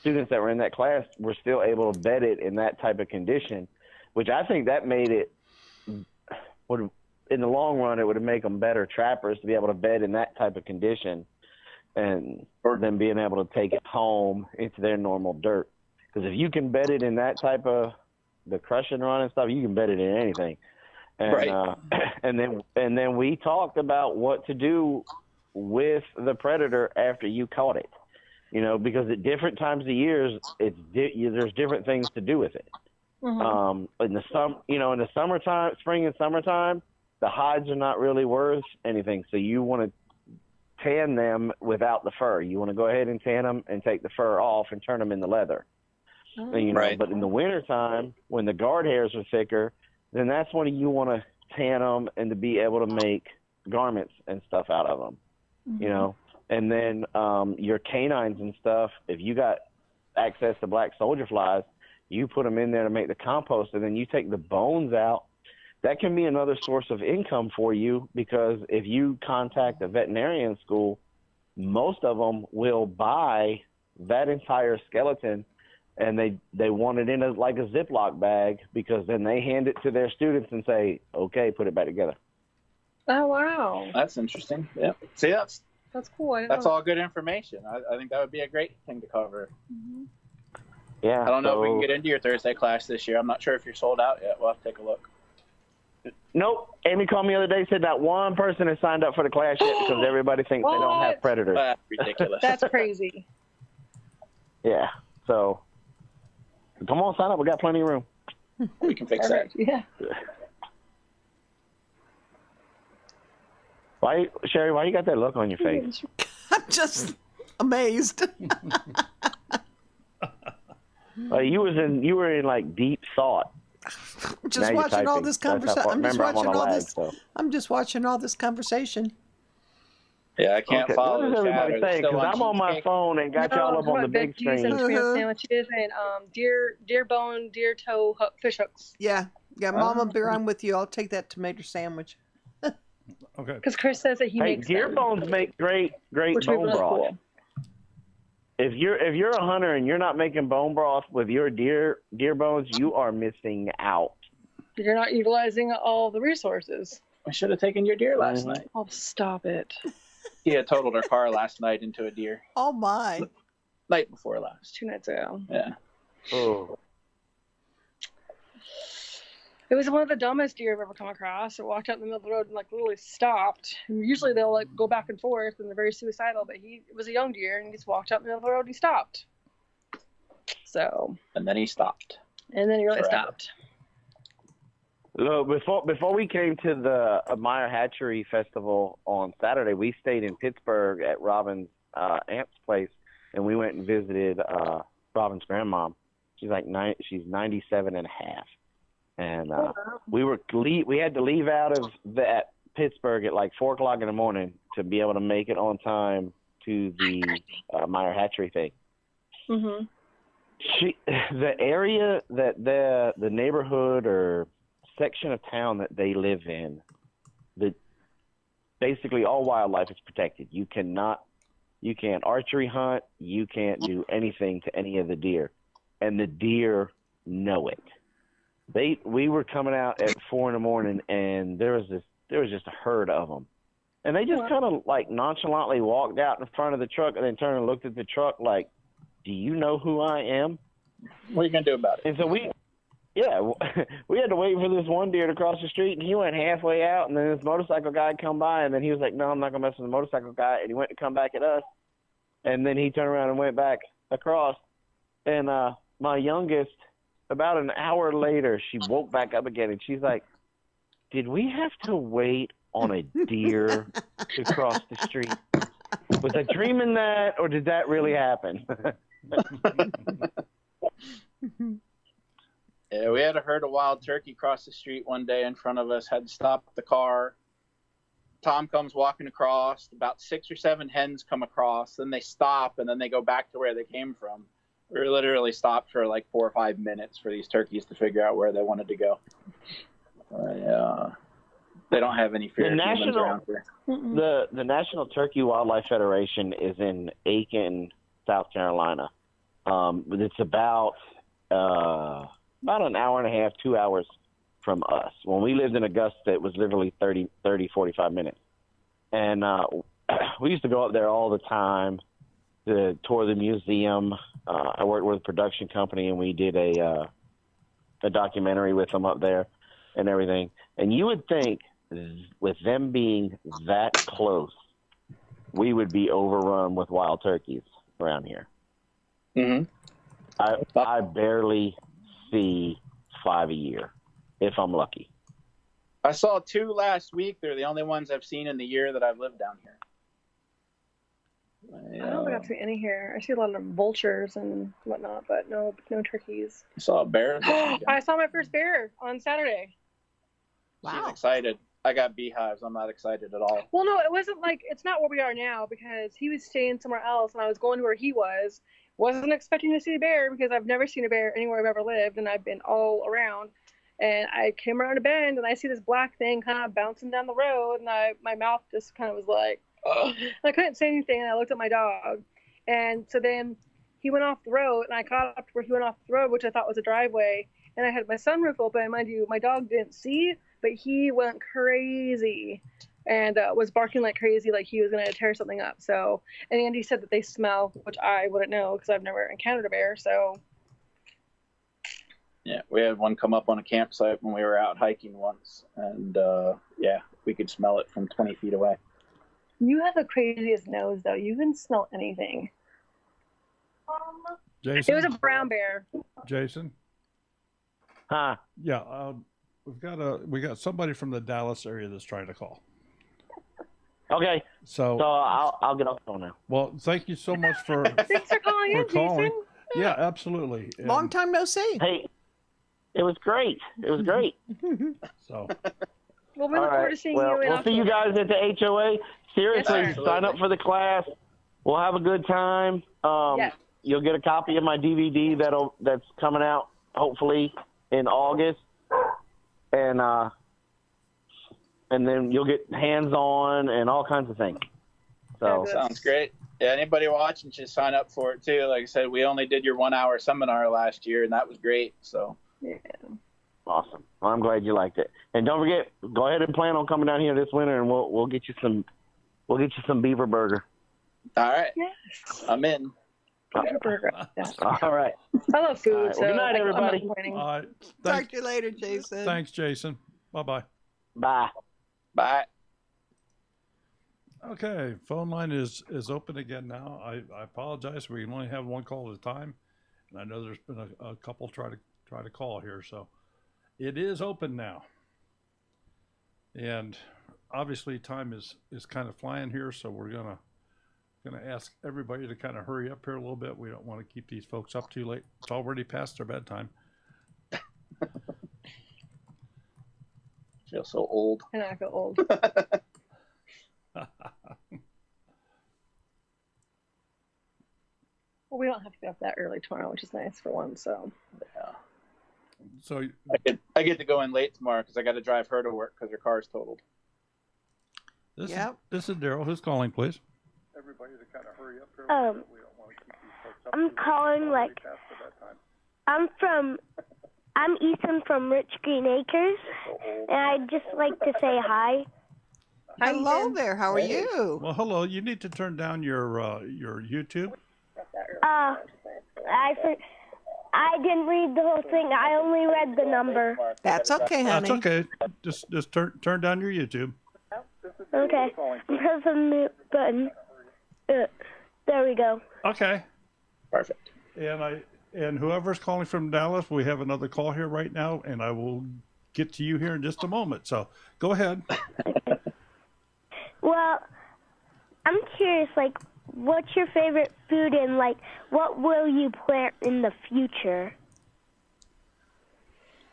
students that were in that class were still able to bed it in that type of condition, which I think that made it in the long run, it would have made them better trappers to be able to bed in that type of condition and then being able to take it home into their normal dirt. Because if you can bed it in that type of the crush and run and stuff, you can bed it in anything. And, Right. and then we talked about what to do with the predator after you caught it. Because at different times of years, there's different things to do with it. Mm-hmm. In the summertime, spring and summertime, the hides are not really worth anything. So you want to tan them without the fur. You want to go ahead and tan them and take the fur off and turn them into leather. And, Right. But in the wintertime, when the guard hairs are thicker, then that's when you want to tan them and to be able to make garments and stuff out of them. And then your canines and stuff, if you got access to black soldier flies, you put them in there to make the compost, and then you take the bones out. That can be another source of income for you because if you contact a veterinarian school, most of them will buy that entire skeleton and they want it in a Ziploc bag because then they hand it to their students and say, okay, put it back together. Oh, wow. That's interesting. Yeah. See, that's cool. that's all good information. I think that would be a great thing to cover. Yeah. I don't know if we can get into your Thursday class this year. I'm not sure if you're sold out yet. We'll have to take a look. Nope. Amy called me the other day, said not one person has signed up for the class yet because everybody thinks they don't have predators. That's ridiculous. That's crazy. Yeah. So come on, sign up. We got plenty of room. We can fix that. Yeah. Sherry, why you got that look on your face? I'm just amazed. You were in like deep thought. Just Now you're watching all typing. this That's how conversation. far- I'm just remember, I'm watching on a all lag, this. so. I'm just watching all this conversation. Yeah, I can't Okay, follow what the is everybody chatter. They're saying? still Because I'm on my cheesecake. phone and got y'all up on the big screen. And tomato sandwiches and deer bone, deer toe, fish hooks. Yeah, Mama Bear, I'm with you. I'll take that tomato sandwich. Okay. Because Chris says that he Hey, makes deer them, bones make great which would be bone really broth. cool. If you're a hunter and you're not making bone broth with your deer bones, you are missing out. You're not utilizing all the resources. I should have taken your deer last night. Oh, stop it. He had totaled our car last night into a deer. Oh my! Night before last. 2 nights ago. Yeah. Oh. It was one of the dumbest deer I've ever come across. It walked out in the middle of the road and literally stopped. And usually they'll go back and forth and they're very suicidal, but it was a young deer and he just walked out in the middle of the road and he stopped. So. And then he stopped. And then he really Forever. stopped. Look, before we came to the Meyer Hatchery Festival on Saturday, we stayed in Pittsburgh at Robin's aunt's place, and we went and visited Robin's grandmom. She's she's 97 and a half, and we had to leave out of that Pittsburgh at 4:00 in the morning to be able to make it on time to the Meyer Hatchery thing. Mm-hmm. The area that the neighborhood or section of town that they live in, that basically all wildlife is protected. You can't archery hunt, you can't do anything to any of the deer, and the deer know it. we were coming out at 4 in the morning, and there was just a herd of them, and they just kind of like nonchalantly walked out in front of the truck and then turned and looked at the truck like, "Do you know who I am?" What are you gonna do about it? And so we had to wait for this one deer to cross the street, and he went halfway out, and then this motorcycle guy come by, and then he was like, "No, I'm not gonna mess with the motorcycle guy," and he went to come back at us, and then he turned around and went back across, and my youngest, about an hour later, she woke back up again, and she's like, "Did we have to wait on a deer to cross the street? Was I dreaming that, or did that really happen?" Yeah, we had a herd of wild turkey cross the street one day in front of us, had to stop the car. Tom comes walking across, about 6 or 7 hens come across, then they stop, and then they go back to where they came from. We were literally stopped for like 4 or 5 minutes for these turkeys to figure out where they wanted to go. They don't have any fear of humans around here. The National Turkey Wildlife Federation is in Aiken, South Carolina. It's about an hour and a half, 2 hours from us. When we lived in Augusta, it was literally 30, 45 minutes. And we used to go up there all the time to tour the museum. I worked with a production company, and we did a documentary with them up there and everything. And you would think, with them being that close, we would be overrun with wild turkeys around here. Mm-hmm. I barely see 5 a year, if I'm lucky. I saw 2 last week. They're the only ones I've seen in the year that I've lived down here. I don't think I've seen any here. I see a lot of vultures and whatnot, but no turkeys. I saw a bear. I saw my first bear on Saturday. Wow. She's excited. I got beehives. I'm not excited at all. Well, no, it wasn't like, it's not where we are now, because he was staying somewhere else and I was going to where he was. Wasn't expecting to see a bear because I've never seen a bear anywhere I've ever lived, and I've been all around. And I came around a bend and I see this black thing kind of bouncing down the road, and my mouth just kind of was like, ugh. And I couldn't say anything, and I looked at my dog. And so then he went off the road, and I caught up to where he went off the road, which I thought was a driveway. And I had my sunroof open. Mind you, my dog didn't see, but he went crazy and was barking like crazy, like he was going to tear something up. So, and Andy said that they smell, which I wouldn't know because I've never encountered a bear. So, yeah, we had one come up on a campsite when we were out hiking once, and yeah, we could smell it from 20 feet away. You have the craziest nose, though. You can smell anything. Jason? It was a brown bear. Jason? Huh? Yeah, we got somebody from the Dallas area that's trying to call. Okay. So I'll get off the phone now. Well, thank you so much for Thanks for calling in, Jason. Yeah, absolutely. Long time no see. Hey, it was great. It was great. So. Well, we look forward to seeing you in We'll see you guys at the HOA. Seriously, Yes, sign up for the class. We'll have a good time. Yes. You'll get a copy of my DVD that's coming out hopefully in August, and then you'll get hands-on and all kinds of things. So sounds great. Yeah, anybody watching should sign up for it too. Like I said, we only did your 1-hour seminar last year, and that was great. So yeah. Awesome. Well, I'm glad you liked it. And don't forget, go ahead and plan on coming down here this winter, and we'll get you some beaver burger. All right. Yes. I'm in. Beaver burger. Yeah. All right. I love food. All right. So Well, good night, I'm not everybody. complaining. All right. Talk to you later, Jason. Thanks, Jason. Bye-bye. Bye. Bye. Okay, phone line is open again now. I apologize. We can only have one call at a time, and I know there's been a couple try to call here, so it is open now. And obviously, time is kind of flying here, so we're gonna ask everybody to kind of hurry up here a little bit. We don't want to keep these folks up too late. It's already past their bedtime. Feel so old. And I feel old. Well, we don't have to get up that early tomorrow, which is nice for one. So Yeah. So I get to go in late tomorrow because I got to drive her to work because her car's totaled. this Yep. is Daryl. Who's calling, please? Everybody to kind of hurry up here. I'm calling I'm I'm Ethan from Rich Green Acres, and I'd just like to say hi. Hello there. How are you? Well, hello. You need to turn down your YouTube. I didn't read the whole thing. I only read the number. That's okay, honey. That's okay. Just turn down your YouTube. Okay. Press the mute button. There we go. Okay. Perfect. And whoever's calling from Dallas, we have another call here right now, and I will get to you here in just a moment. So go ahead. Well, I'm curious, like, what's your favorite food and, like, what will you plant in the future?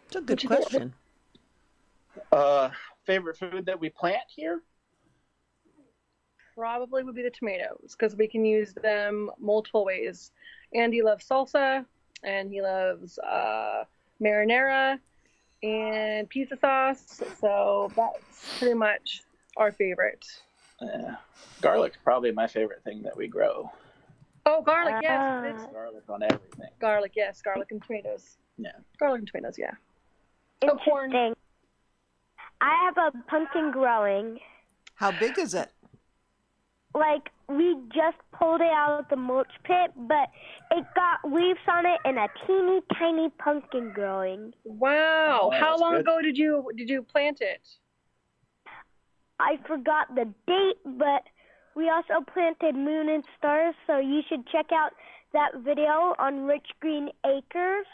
It's a good question. Favorite food that we plant here? Probably would be the tomatoes, because we can use them multiple ways. Andy loves salsa, and he loves marinara and pizza sauce, so that's pretty much our favorite. Garlic's probably my favorite thing that we grow. Oh, garlic, yes. Garlic on everything. Garlic, yes. Garlic and tomatoes. Yeah. Garlic and tomatoes, yeah. Interesting. I have a pumpkin growing. How big is it? Like, we just pulled it out of the mulch pit, but it got leaves on it and a teeny tiny pumpkin growing. Wow. How long ago did you plant it? I forgot the date, but we also planted moon and stars, so you should check out that video on Rich Green Acres.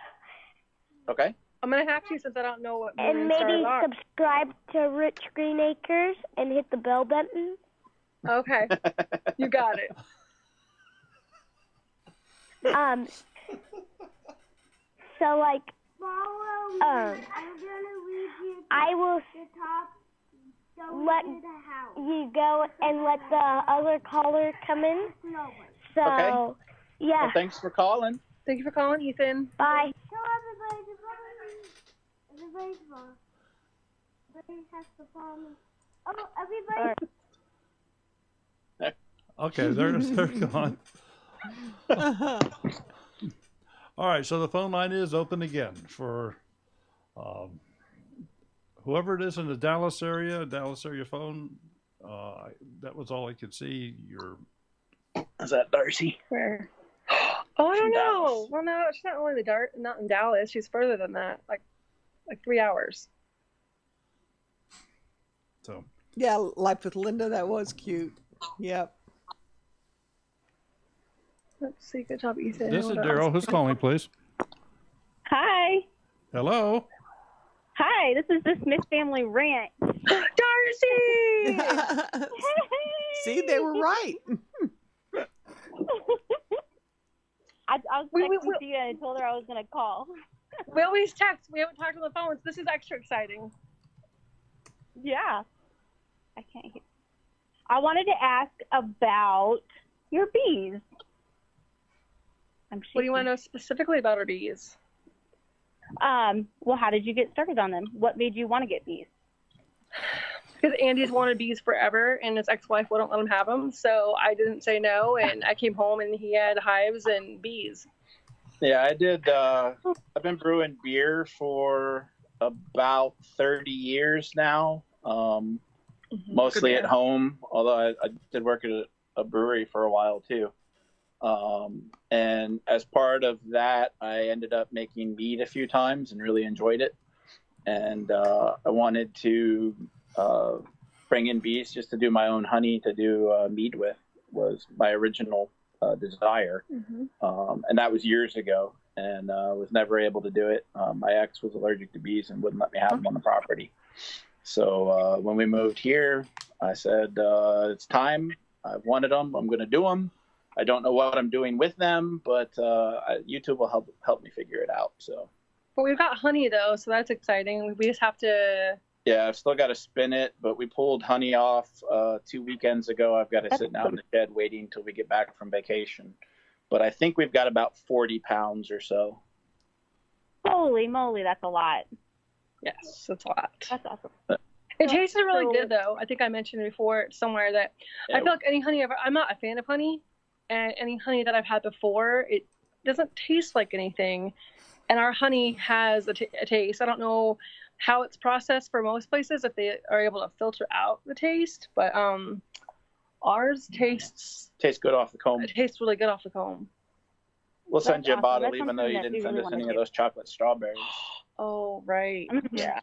Okay. I'm going to have to, since I don't know what moon and maybe stars are. subscribe to Rich Green Acres and hit the bell button. Okay. You got it. So, like, I will let you go and let the other caller come in. So, okay. Yeah. Well, thanks for calling. Thank you for calling, Ethan. Bye. Tell everybody's phone. Everybody has to follow me. Oh, everybody. Okay, they're gone. All right, so the phone line is open again for whoever it is in the Dallas area phone. That was all I could see. Is that Darcy? Where? Oh, I don't know. Well, no, she's not only not in Dallas. She's further than that, like 3 hours. So. Yeah, Life with Linda. That was cute. Yep. Let's see. Good job, Ethan. This is Daryl. Who's calling, please? Hi. Hello. Hi, this is This Miss Family Rant. Darcy! See, they were right. I was texting Dia and told her I was going to call. We always text. We haven't talked on the phone, so this is extra exciting. Yeah. I can't hear. I wanted to ask about your bees. What do you want to know specifically about our bees? Well, how did you get started on them? What made you want to get bees? Because Andy's wanted bees forever, and his ex-wife wouldn't let him have them, so I didn't say no, and I came home, and he had hives and bees. Yeah, I did. I've been brewing beer for about 30 years now, mostly at home, although I did work at a brewery for a while, too. And as part of that, I ended up making mead a few times and really enjoyed it. And I wanted to bring in bees just to do my own honey to do mead with, was my original desire. And that was years ago, and was never able to do it. My ex was allergic to bees and wouldn't let me have them on the property. So when we moved here, I said, it's time. I've wanted them. I'm going to do them. I don't know what I'm doing with them, but YouTube will help me figure it out. So. Well, we've got honey, though, so that's exciting. We just have to... Yeah, I've still got to spin it, but we pulled honey off 2 weekends ago. I've got to sit out in the shed waiting until we get back from vacation. But I think we've got about 40 pounds or so. Holy moly, that's a lot. Yes, that's a lot. That's awesome. It tasted really good, though. I think I mentioned before somewhere that I feel like any honey I'm not a fan of honey, and any honey that I've had before, it doesn't taste like anything. and our honey has a taste. I don't know how it's processed for most places, if they are able to filter out the taste, but ours tastes Tastes good off the comb. It tastes really good off the comb. We'll send you a awesome. bottle, That's even though you something that didn't we send really us wanna any of do. those chocolate strawberries. Oh, right. Yeah.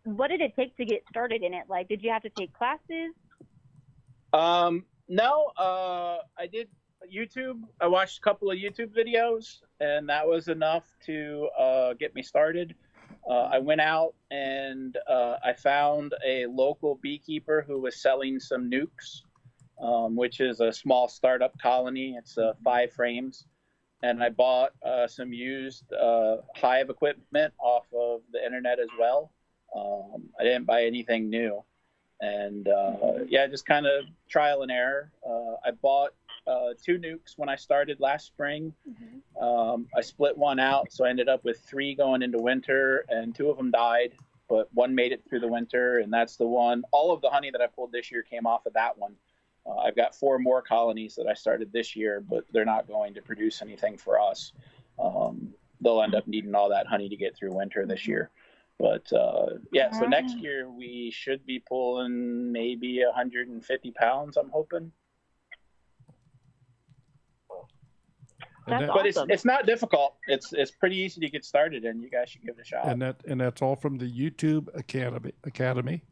What did it take to get started in it? Like, did you have to take classes? No, I did YouTube. I watched a couple of YouTube videos, and that was enough to get me started. I went out and I found a local beekeeper who was selling some nukes, which is a small startup colony. It's 5 frames. And I bought some used hive equipment off of the internet as well. I didn't buy anything new. And just kind of trial and error. I bought 2 nukes when I started last spring. I split one out, so I ended up with 3 going into winter, and 2 of them died, but 1 made it through the winter, and that's the one. All of the honey that I pulled this year came off of that one. I've got 4 more colonies that I started this year, but they're not going to produce anything for us. They'll end up needing all that honey to get through winter this year. But so next year we should be pulling maybe 150 pounds, I'm hoping. That's But awesome. it's not difficult. It's pretty easy to get started, and you guys should give it a shot. And that's all from the YouTube Academy.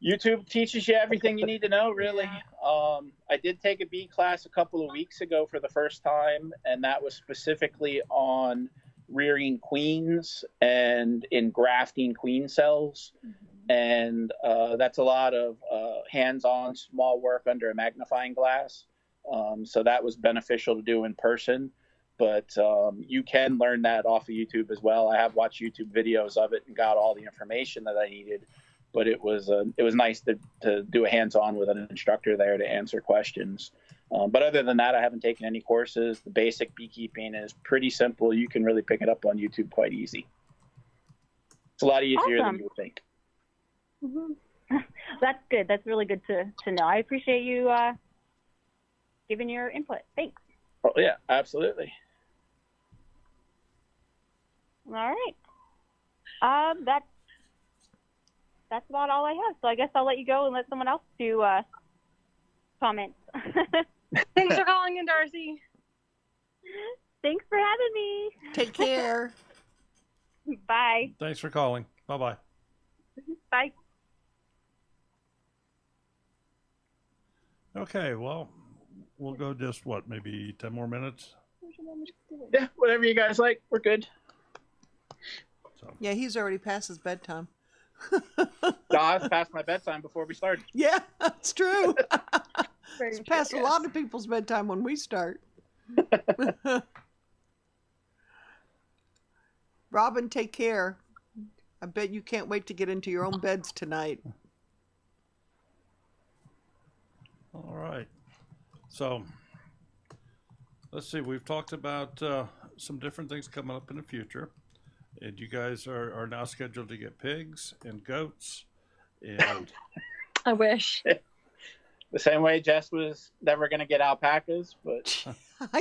YouTube teaches you everything you need to know, really. I did take a bee class a couple of weeks ago for the first time, and that was specifically on rearing queens and engrafting queen cells. And that's a lot of hands-on small work under a magnifying glass. So that was beneficial to do in person. But you can learn that off of YouTube as well. I have watched YouTube videos of it and got all the information that I needed. But it was nice to do a hands-on with an instructor there to answer questions. But other than that, I haven't taken any courses. The basic beekeeping is pretty simple. You can really pick it up on YouTube quite easy. It's a lot easier than you would think. That's good. That's really good to know. I appreciate you giving your input. Thanks. Oh, yeah, absolutely. All right. That's about all I have. So I guess I'll let you go and let someone else do comments. Thanks for calling in, Darcy. Thanks for having me. Take care. Bye. Thanks for calling. Bye-bye. Bye. Okay, well, we'll go just, maybe 10 more minutes? Yeah, whatever you guys like. We're good. Yeah, he's already past his bedtime. No, I was past my bedtime before we started. Yeah, that's true. Very It's true, past a yes. lot of people's bedtime when we start. Robin, take care. I bet you can't wait to get into your own beds tonight. All right. So, let's see. We've talked about some different things coming up in the future. And you guys are now scheduled to get pigs and goats. And I wish. The same way Jess was never going to get alpacas, but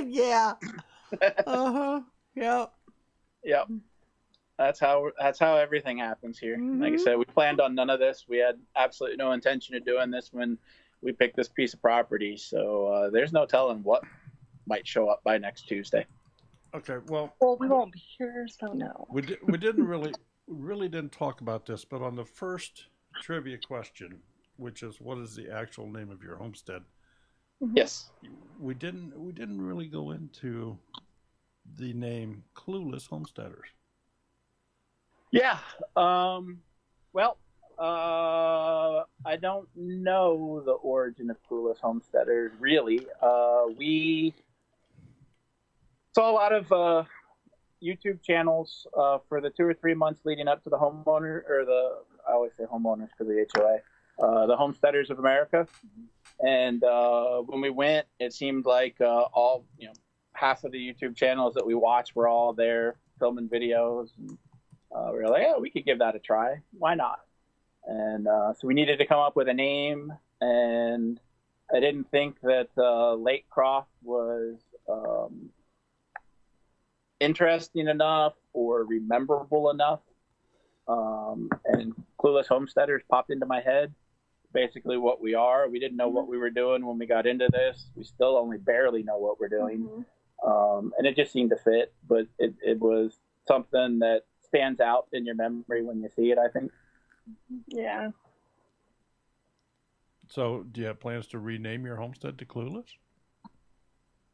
Yeah. Yep. yep. That's how everything happens here. Like I said, we planned on none of this. We had absolutely no intention of doing this when we picked this piece of property. So there's no telling what might show up by next Tuesday. okay, well, We won't be here, so no. we didn't really didn't talk about this, but on the first trivia question, which is what is the actual name of your homestead? Yes. We didn't really go into the name Clueless Homesteaders. Yeah. Well, I don't know the origin of Clueless Homesteaders, really. We saw a lot of YouTube channels for the 2 or 3 months leading up to the homeowner, or I always say homeowners because of the HOA, the Homesteaders of America. And when we went, it seemed like half of the YouTube channels that we watched were all there filming videos. And we were like, we could give that a try. Why not? And so we needed to come up with a name, and I didn't think that Lake Croft was interesting enough or rememberable enough. And Clueless Homesteaders popped into my head. Basically what we are. We didn't know what we were doing when we got into this. We still only barely know what we're doing. And it just seemed to fit, but it was something that stands out in your memory when you see it, I think. Yeah. So do you have plans to rename your homestead to Clueless?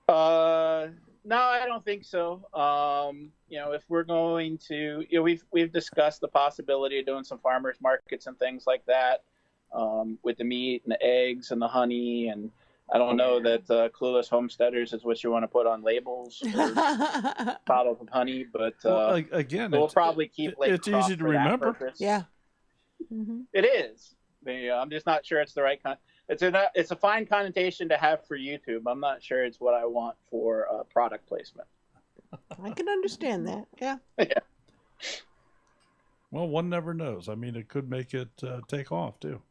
No, I don't think so. If we're going to, we've discussed the possibility of doing some farmers markets and things like that, with the meat and the eggs and the honey. And I don't know that Clueless Homesteaders is what you want to put on labels or bottles of honey, but again, we'll probably keep it's easy to remember. Yeah. It is. I'm just not sure it's the right kind. It's a fine connotation to have for YouTube. I'm not sure it's what I want for product placement. I can understand that. Yeah. Yeah. Well, one never knows. I mean, it could make it take off too.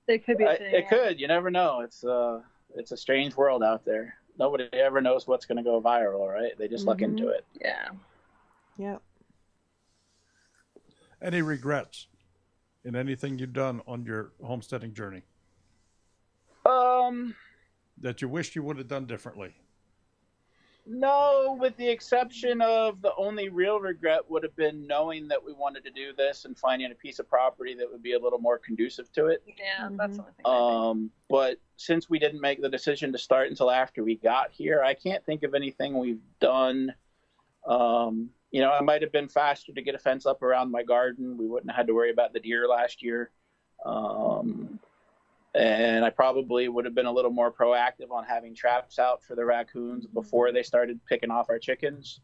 It could be. It could. You never know. It's a strange world out there. Nobody ever knows what's going to go viral, right? They just look into it. Yeah. Yep. Any regrets in anything you've done on your homesteading journey? That you wished you would have done differently? No, with the exception of the only real regret would have been knowing that we wanted to do this and finding a piece of property that would be a little more conducive to it. Yeah, that's the only thing. But since we didn't make the decision to start until after we got here, I can't think of anything we've done. I might have been faster to get a fence up around my garden. We wouldn't have had to worry about the deer last year. And I probably would have been a little more proactive on having traps out for the raccoons before they started picking off our chickens.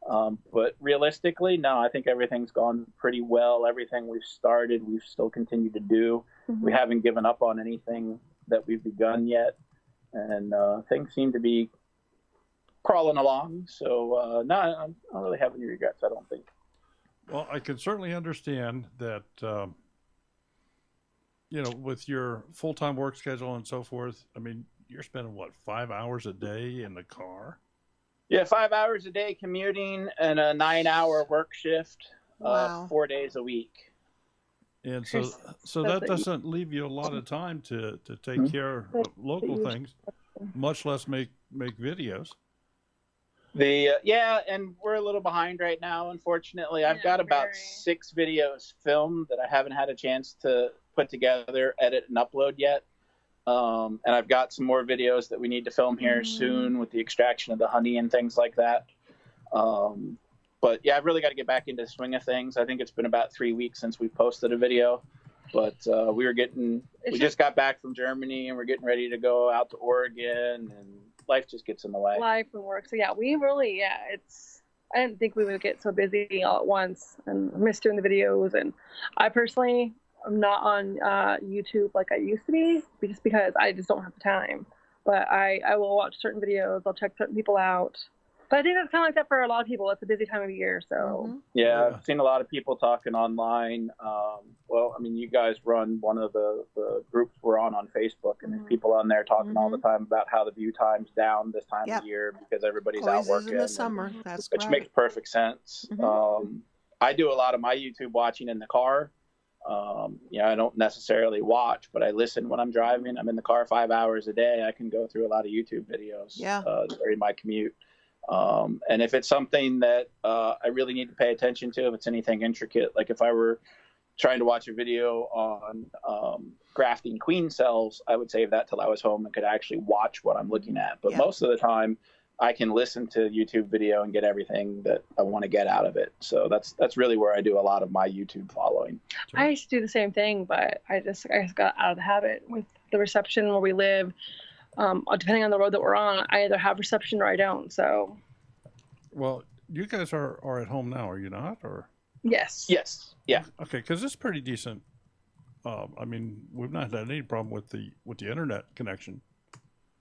But realistically, no, I think everything's gone pretty well. Everything we've started, we've still continued to do. We haven't given up on anything that we've begun yet. And things seem to be crawling along. So, no, I don't really have any regrets, I don't think. Well, I can certainly understand that, with your full-time work schedule and so forth, I mean, you're spending, 5 hours a day in the car? Yeah, 5 hours a day commuting and a 9-hour work shift, 4 days a week. And so that doesn't leave you a lot of time to take care of local things, much less make videos. And we're a little behind right now, unfortunately. I've got about 6 videos filmed that I haven't had a chance to put together, edit, and upload yet. And I've got some more videos that we need to film here soon with the extraction of the honey and things like that. But yeah, I've really got to get back into the swing of things. I think it's been about 3 weeks since we posted a video, but we just got back from Germany and we're getting ready to go out to Oregon, and life just gets in the way. Life and work. So yeah, we really, I didn't think we would get so busy all at once, and I miss doing the videos. And I personally, I'm not on YouTube like I used to be, just because I just don't have the time. But I will watch certain videos. I'll check certain people out. But I think that's kind of like that for a lot of people. It's a busy time of year, so. Yeah, I've seen a lot of people talking online. You guys run one of the groups we're on Facebook, and there's people on there talking all the time about how the view time's down this time of year because everybody's out working. In the summer, that's which makes perfect sense. I do a lot of my YouTube watching in the car. I don't necessarily watch, but I listen when I'm driving. I'm in the car 5 hours a day. I can go through a lot of YouTube videos during my commute. And if it's something that I really need to pay attention to, if it's anything intricate, like if I were trying to watch a video on grafting queen cells, I would save that till I was home and could actually watch what I'm looking at. But most of the time, I can listen to YouTube video and get everything that I want to get out of it. So that's really where I do a lot of my YouTube following. I used to do the same thing, but I just got out of the habit with the reception where we live. Depending on the road that we're on, I either have reception or I don't. So. Well, you guys are at home now, are you not? Or. Yes. Yes. Yeah. Okay, because it's pretty decent. We've not had any problem with the internet connection.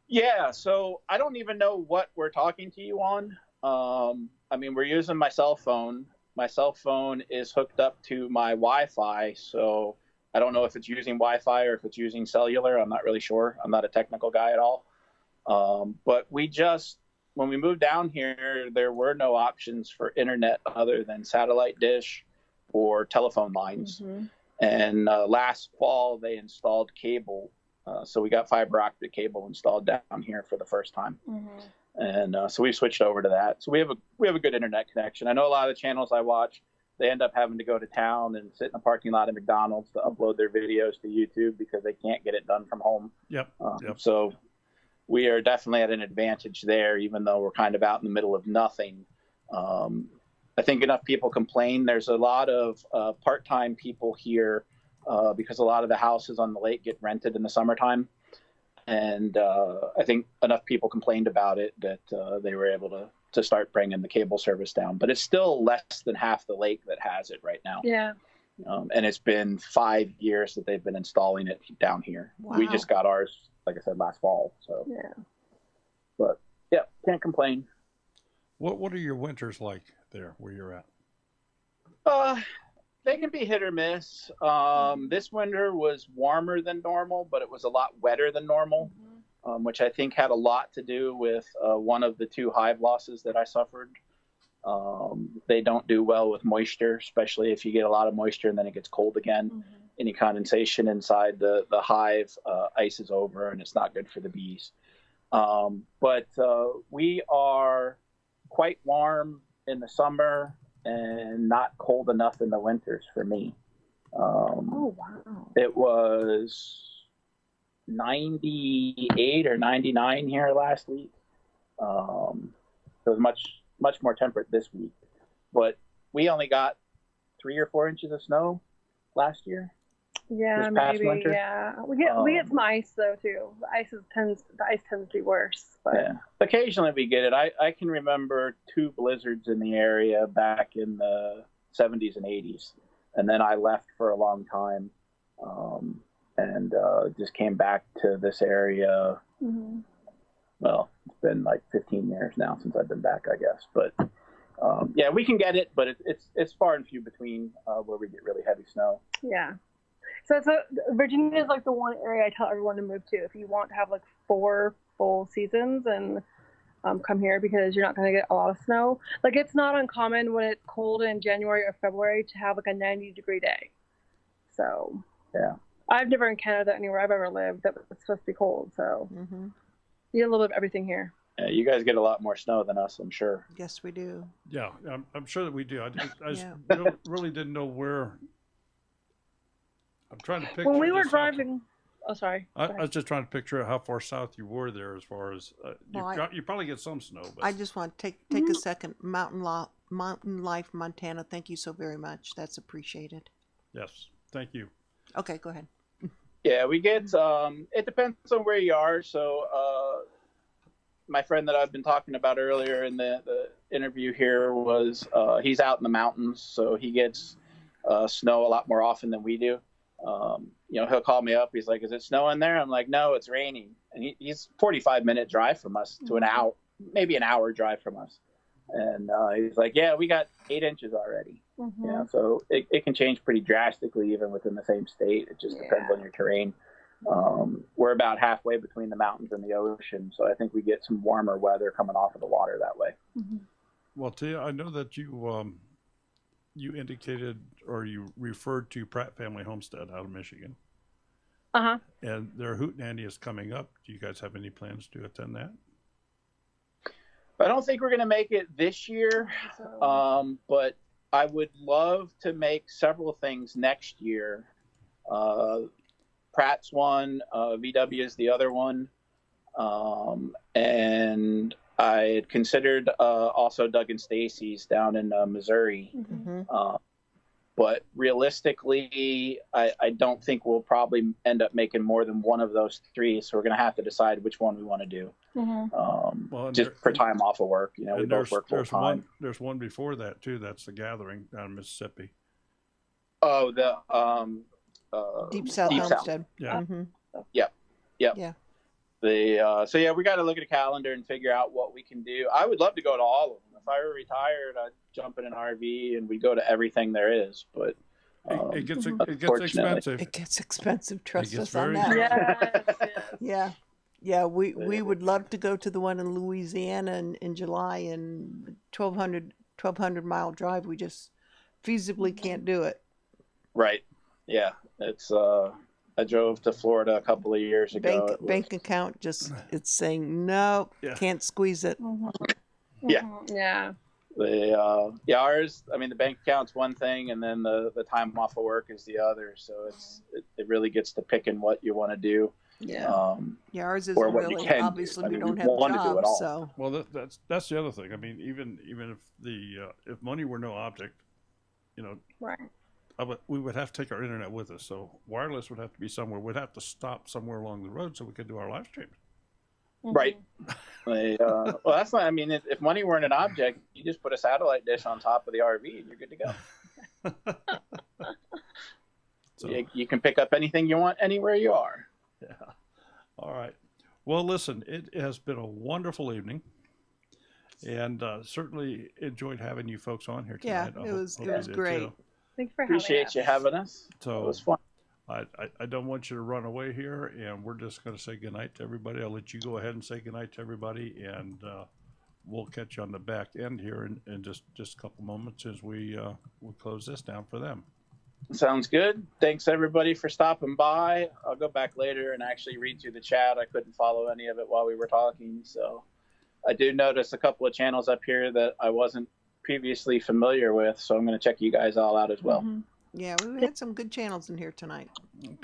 Yeah, so I don't even know what we're talking to you on. We're using my cell phone. My cell phone is hooked up to my Wi-Fi, so I don't know if it's using Wi-Fi or if it's using cellular. I'm not really sure. I'm not a technical guy at all. But we just when we moved down here, there were no options for internet other than satellite dish or telephone lines. And last fall, they installed cable. So we got fiber optic cable installed down here for the first time. And so we switched over to that. So we have a good internet connection. I know a lot of the channels I watch, they end up having to go to town and sit in a parking lot at McDonald's to upload their videos to YouTube because they can't get it done from home. Yep. So we are definitely at an advantage there, even though we're kind of out in the middle of nothing. I think enough people complain. There's a lot of part-time people here because a lot of the houses on the lake get rented in the summertime. And I think enough people complained about it that they were able to start bringing the cable service down. But it's still less than half the lake that has it right now. Yeah. And it's been 5 years that they've been installing it down here. Wow. We just got ours, like I said, last fall. So Yeah. But yeah, can't complain. What are your winters like there where you're at? They can be hit or miss. This winter was warmer than normal, but it was a lot wetter than normal, which I think had a lot to do with one of the 2 hive losses that I suffered. They don't do well with moisture, especially if you get a lot of moisture and then it gets cold again. Any condensation inside the hive ices over, and it's not good for the bees. But we are quite warm in the summer and not cold enough in the winters for me. Oh, wow. It was 98 or 99 here last week. It was much more temperate this week. But we only got 3 or 4 inches of snow last year. Yeah, this past maybe. winter. Yeah, we get some ice though too. The ice tends to be worse. But Yeah, occasionally we get it. I can remember 2 blizzards in the area back in the 70s and 80s, and then I left for a long time, and just came back to this area. Well, it's been like 15 years now since I've been back, I guess. But yeah, we can get it, but it's far and few between where we get really heavy snow. yeah. So Virginia is like the one area I tell everyone to move to if you want to have like 4 full seasons and come here, because you're not going to get a lot of snow. Like, it's not uncommon when it's cold in January or February to have like a 90-degree day. So yeah, I've never encountered that anywhere I've ever lived that it's supposed to be cold. So you get a little bit of everything here. Yeah, you guys get a lot more snow than us, I'm sure. Yes, we do. Yeah, I'm sure that we do. I just really didn't know where. I'm trying to picture. When we were this driving, oh sorry. I was just trying to picture how far south you were there, as far as you probably get some snow. But I just want to take a second. Mountain Life, Montana. Thank you so very much. That's appreciated. Yes, thank you. Okay, go ahead. Yeah, we get. It depends on where you are. So, my friend that I've been talking about earlier in the interview here was he's out in the mountains, so he gets snow a lot more often than we do. He'll call me up. He's like, "Is it snowing there?" I'm like, "No, it's raining." And he's 45-minute drive from us to an hour, maybe an hour drive from us. And he's like, "Yeah, we got 8 inches already." Yeah, so it can change pretty drastically even within the same state. It just depends on your terrain. We're about halfway between the mountains and the ocean, so I think we get some warmer weather coming off of the water that way. Well, Tia, I know that you indicated, or you referred to, Pratt Family Homestead out of Michigan. And their Hootenanny is coming up. Do you guys have any plans to attend that? I don't think we're going to make it this year, but I would love to make several things next year. Pratt's one, VW is the other one, and I had considered also Doug and Stacy's down in Missouri. But realistically, I don't think we'll probably end up making more than one of those 3. So we're going to have to decide which one we want to do. Just for time off of work. We both work full time. There's one before that too. That's the Gathering down in Mississippi. Oh, the Deep South Homestead. Yeah. Yep. Yeah. So yeah, we got to look at a calendar and figure out what we can do. I would love to go to all of them. If I were retired, I'd jump in an RV and we go to everything there is. But it gets expensive. It gets expensive. Trust gets us on that. Yes. Yeah. Yeah, we would love to go to the one in Louisiana in July, and 1,200 mile drive. We just feasibly can't do it. Right. Yeah. It's I drove to Florida a couple of years ago. Bank account it's saying no, can't squeeze it. Yeah. Yeah. Ours, I mean, the bank account's one thing, and then the time off of work is the other. So it really gets to picking what you want to do. Yeah. Ours is or what really you can obviously do. I we mean, don't we have want to do it jobs, all. so Well, that's the other thing. I mean, even if if money were no object, Right. we would have to take our internet with us. So wireless would have to be somewhere. We'd have to stop somewhere along the road so we could do our live streams. Right. Well, that's not. I mean, if money weren't an object, you just put a satellite dish on top of the RV, and you're good to go. So you can pick up anything you want anywhere you are. yeah. All right. Well, listen, it has been a wonderful evening, and certainly enjoyed having you folks on here yeah, tonight. it was great. Too. Thanks for having Appreciate us. you having us. So It was fun. I don't want you to run away here, and we're just going to say goodnight to everybody. I'll let you go ahead and say goodnight to everybody, and we'll catch you on the back end here in just a couple moments as we close this down for them. Sounds good. Thanks everybody for stopping by. I'll go back later and actually read through the chat. I couldn't follow any of it while we were talking, so I do notice a couple of channels up here that I wasn't previously familiar with, so I'm going to check you guys all out as well. Mm-hmm. Yeah, we had some good channels in here tonight.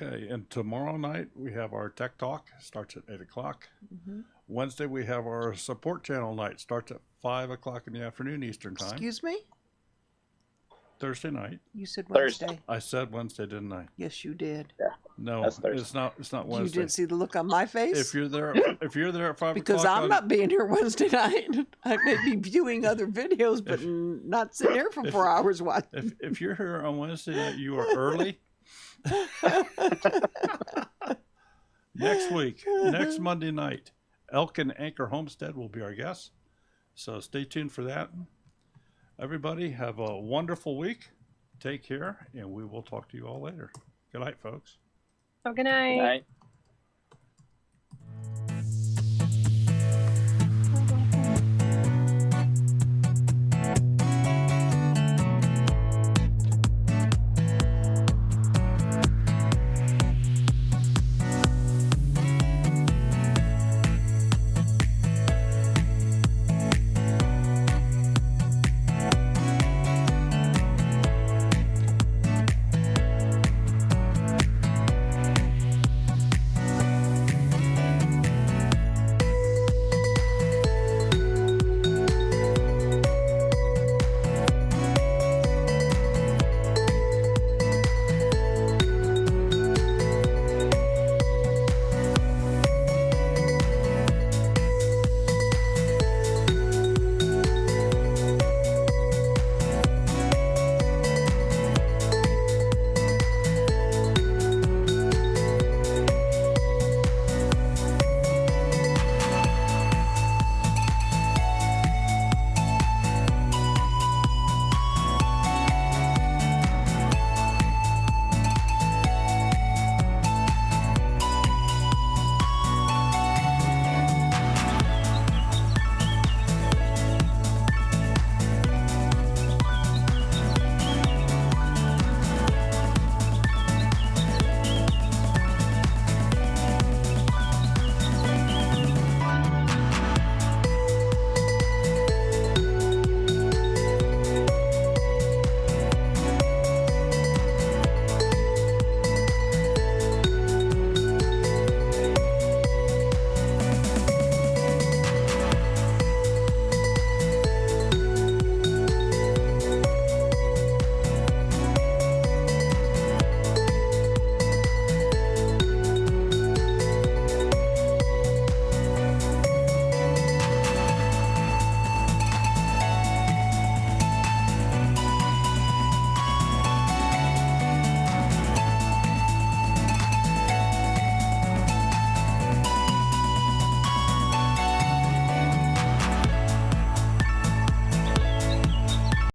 Okay, and tomorrow night we have our Tech Talk, starts at 8 o'clock. Mm-hmm. Wednesday we have our support channel night, starts at 5 o'clock in the afternoon Eastern time. Excuse me? Thursday night. You said Wednesday. Thursday. I said Wednesday, didn't I? Yes, you did. Yeah. No, That's Thursday. it's not You Wednesday. didn't see the look on my face? If you're there at 5 because o'clock I'm not being here Wednesday night. I may be viewing other videos, but not sitting here for 4 hours watching. If you're here on Wednesday night, you are early. Next week, next Monday night, Elk and Anchor Homestead will be our guests. So stay tuned for that. Everybody have a wonderful week. Take care, and we will talk to you all later. Good night, folks. Oh, good night. Good night.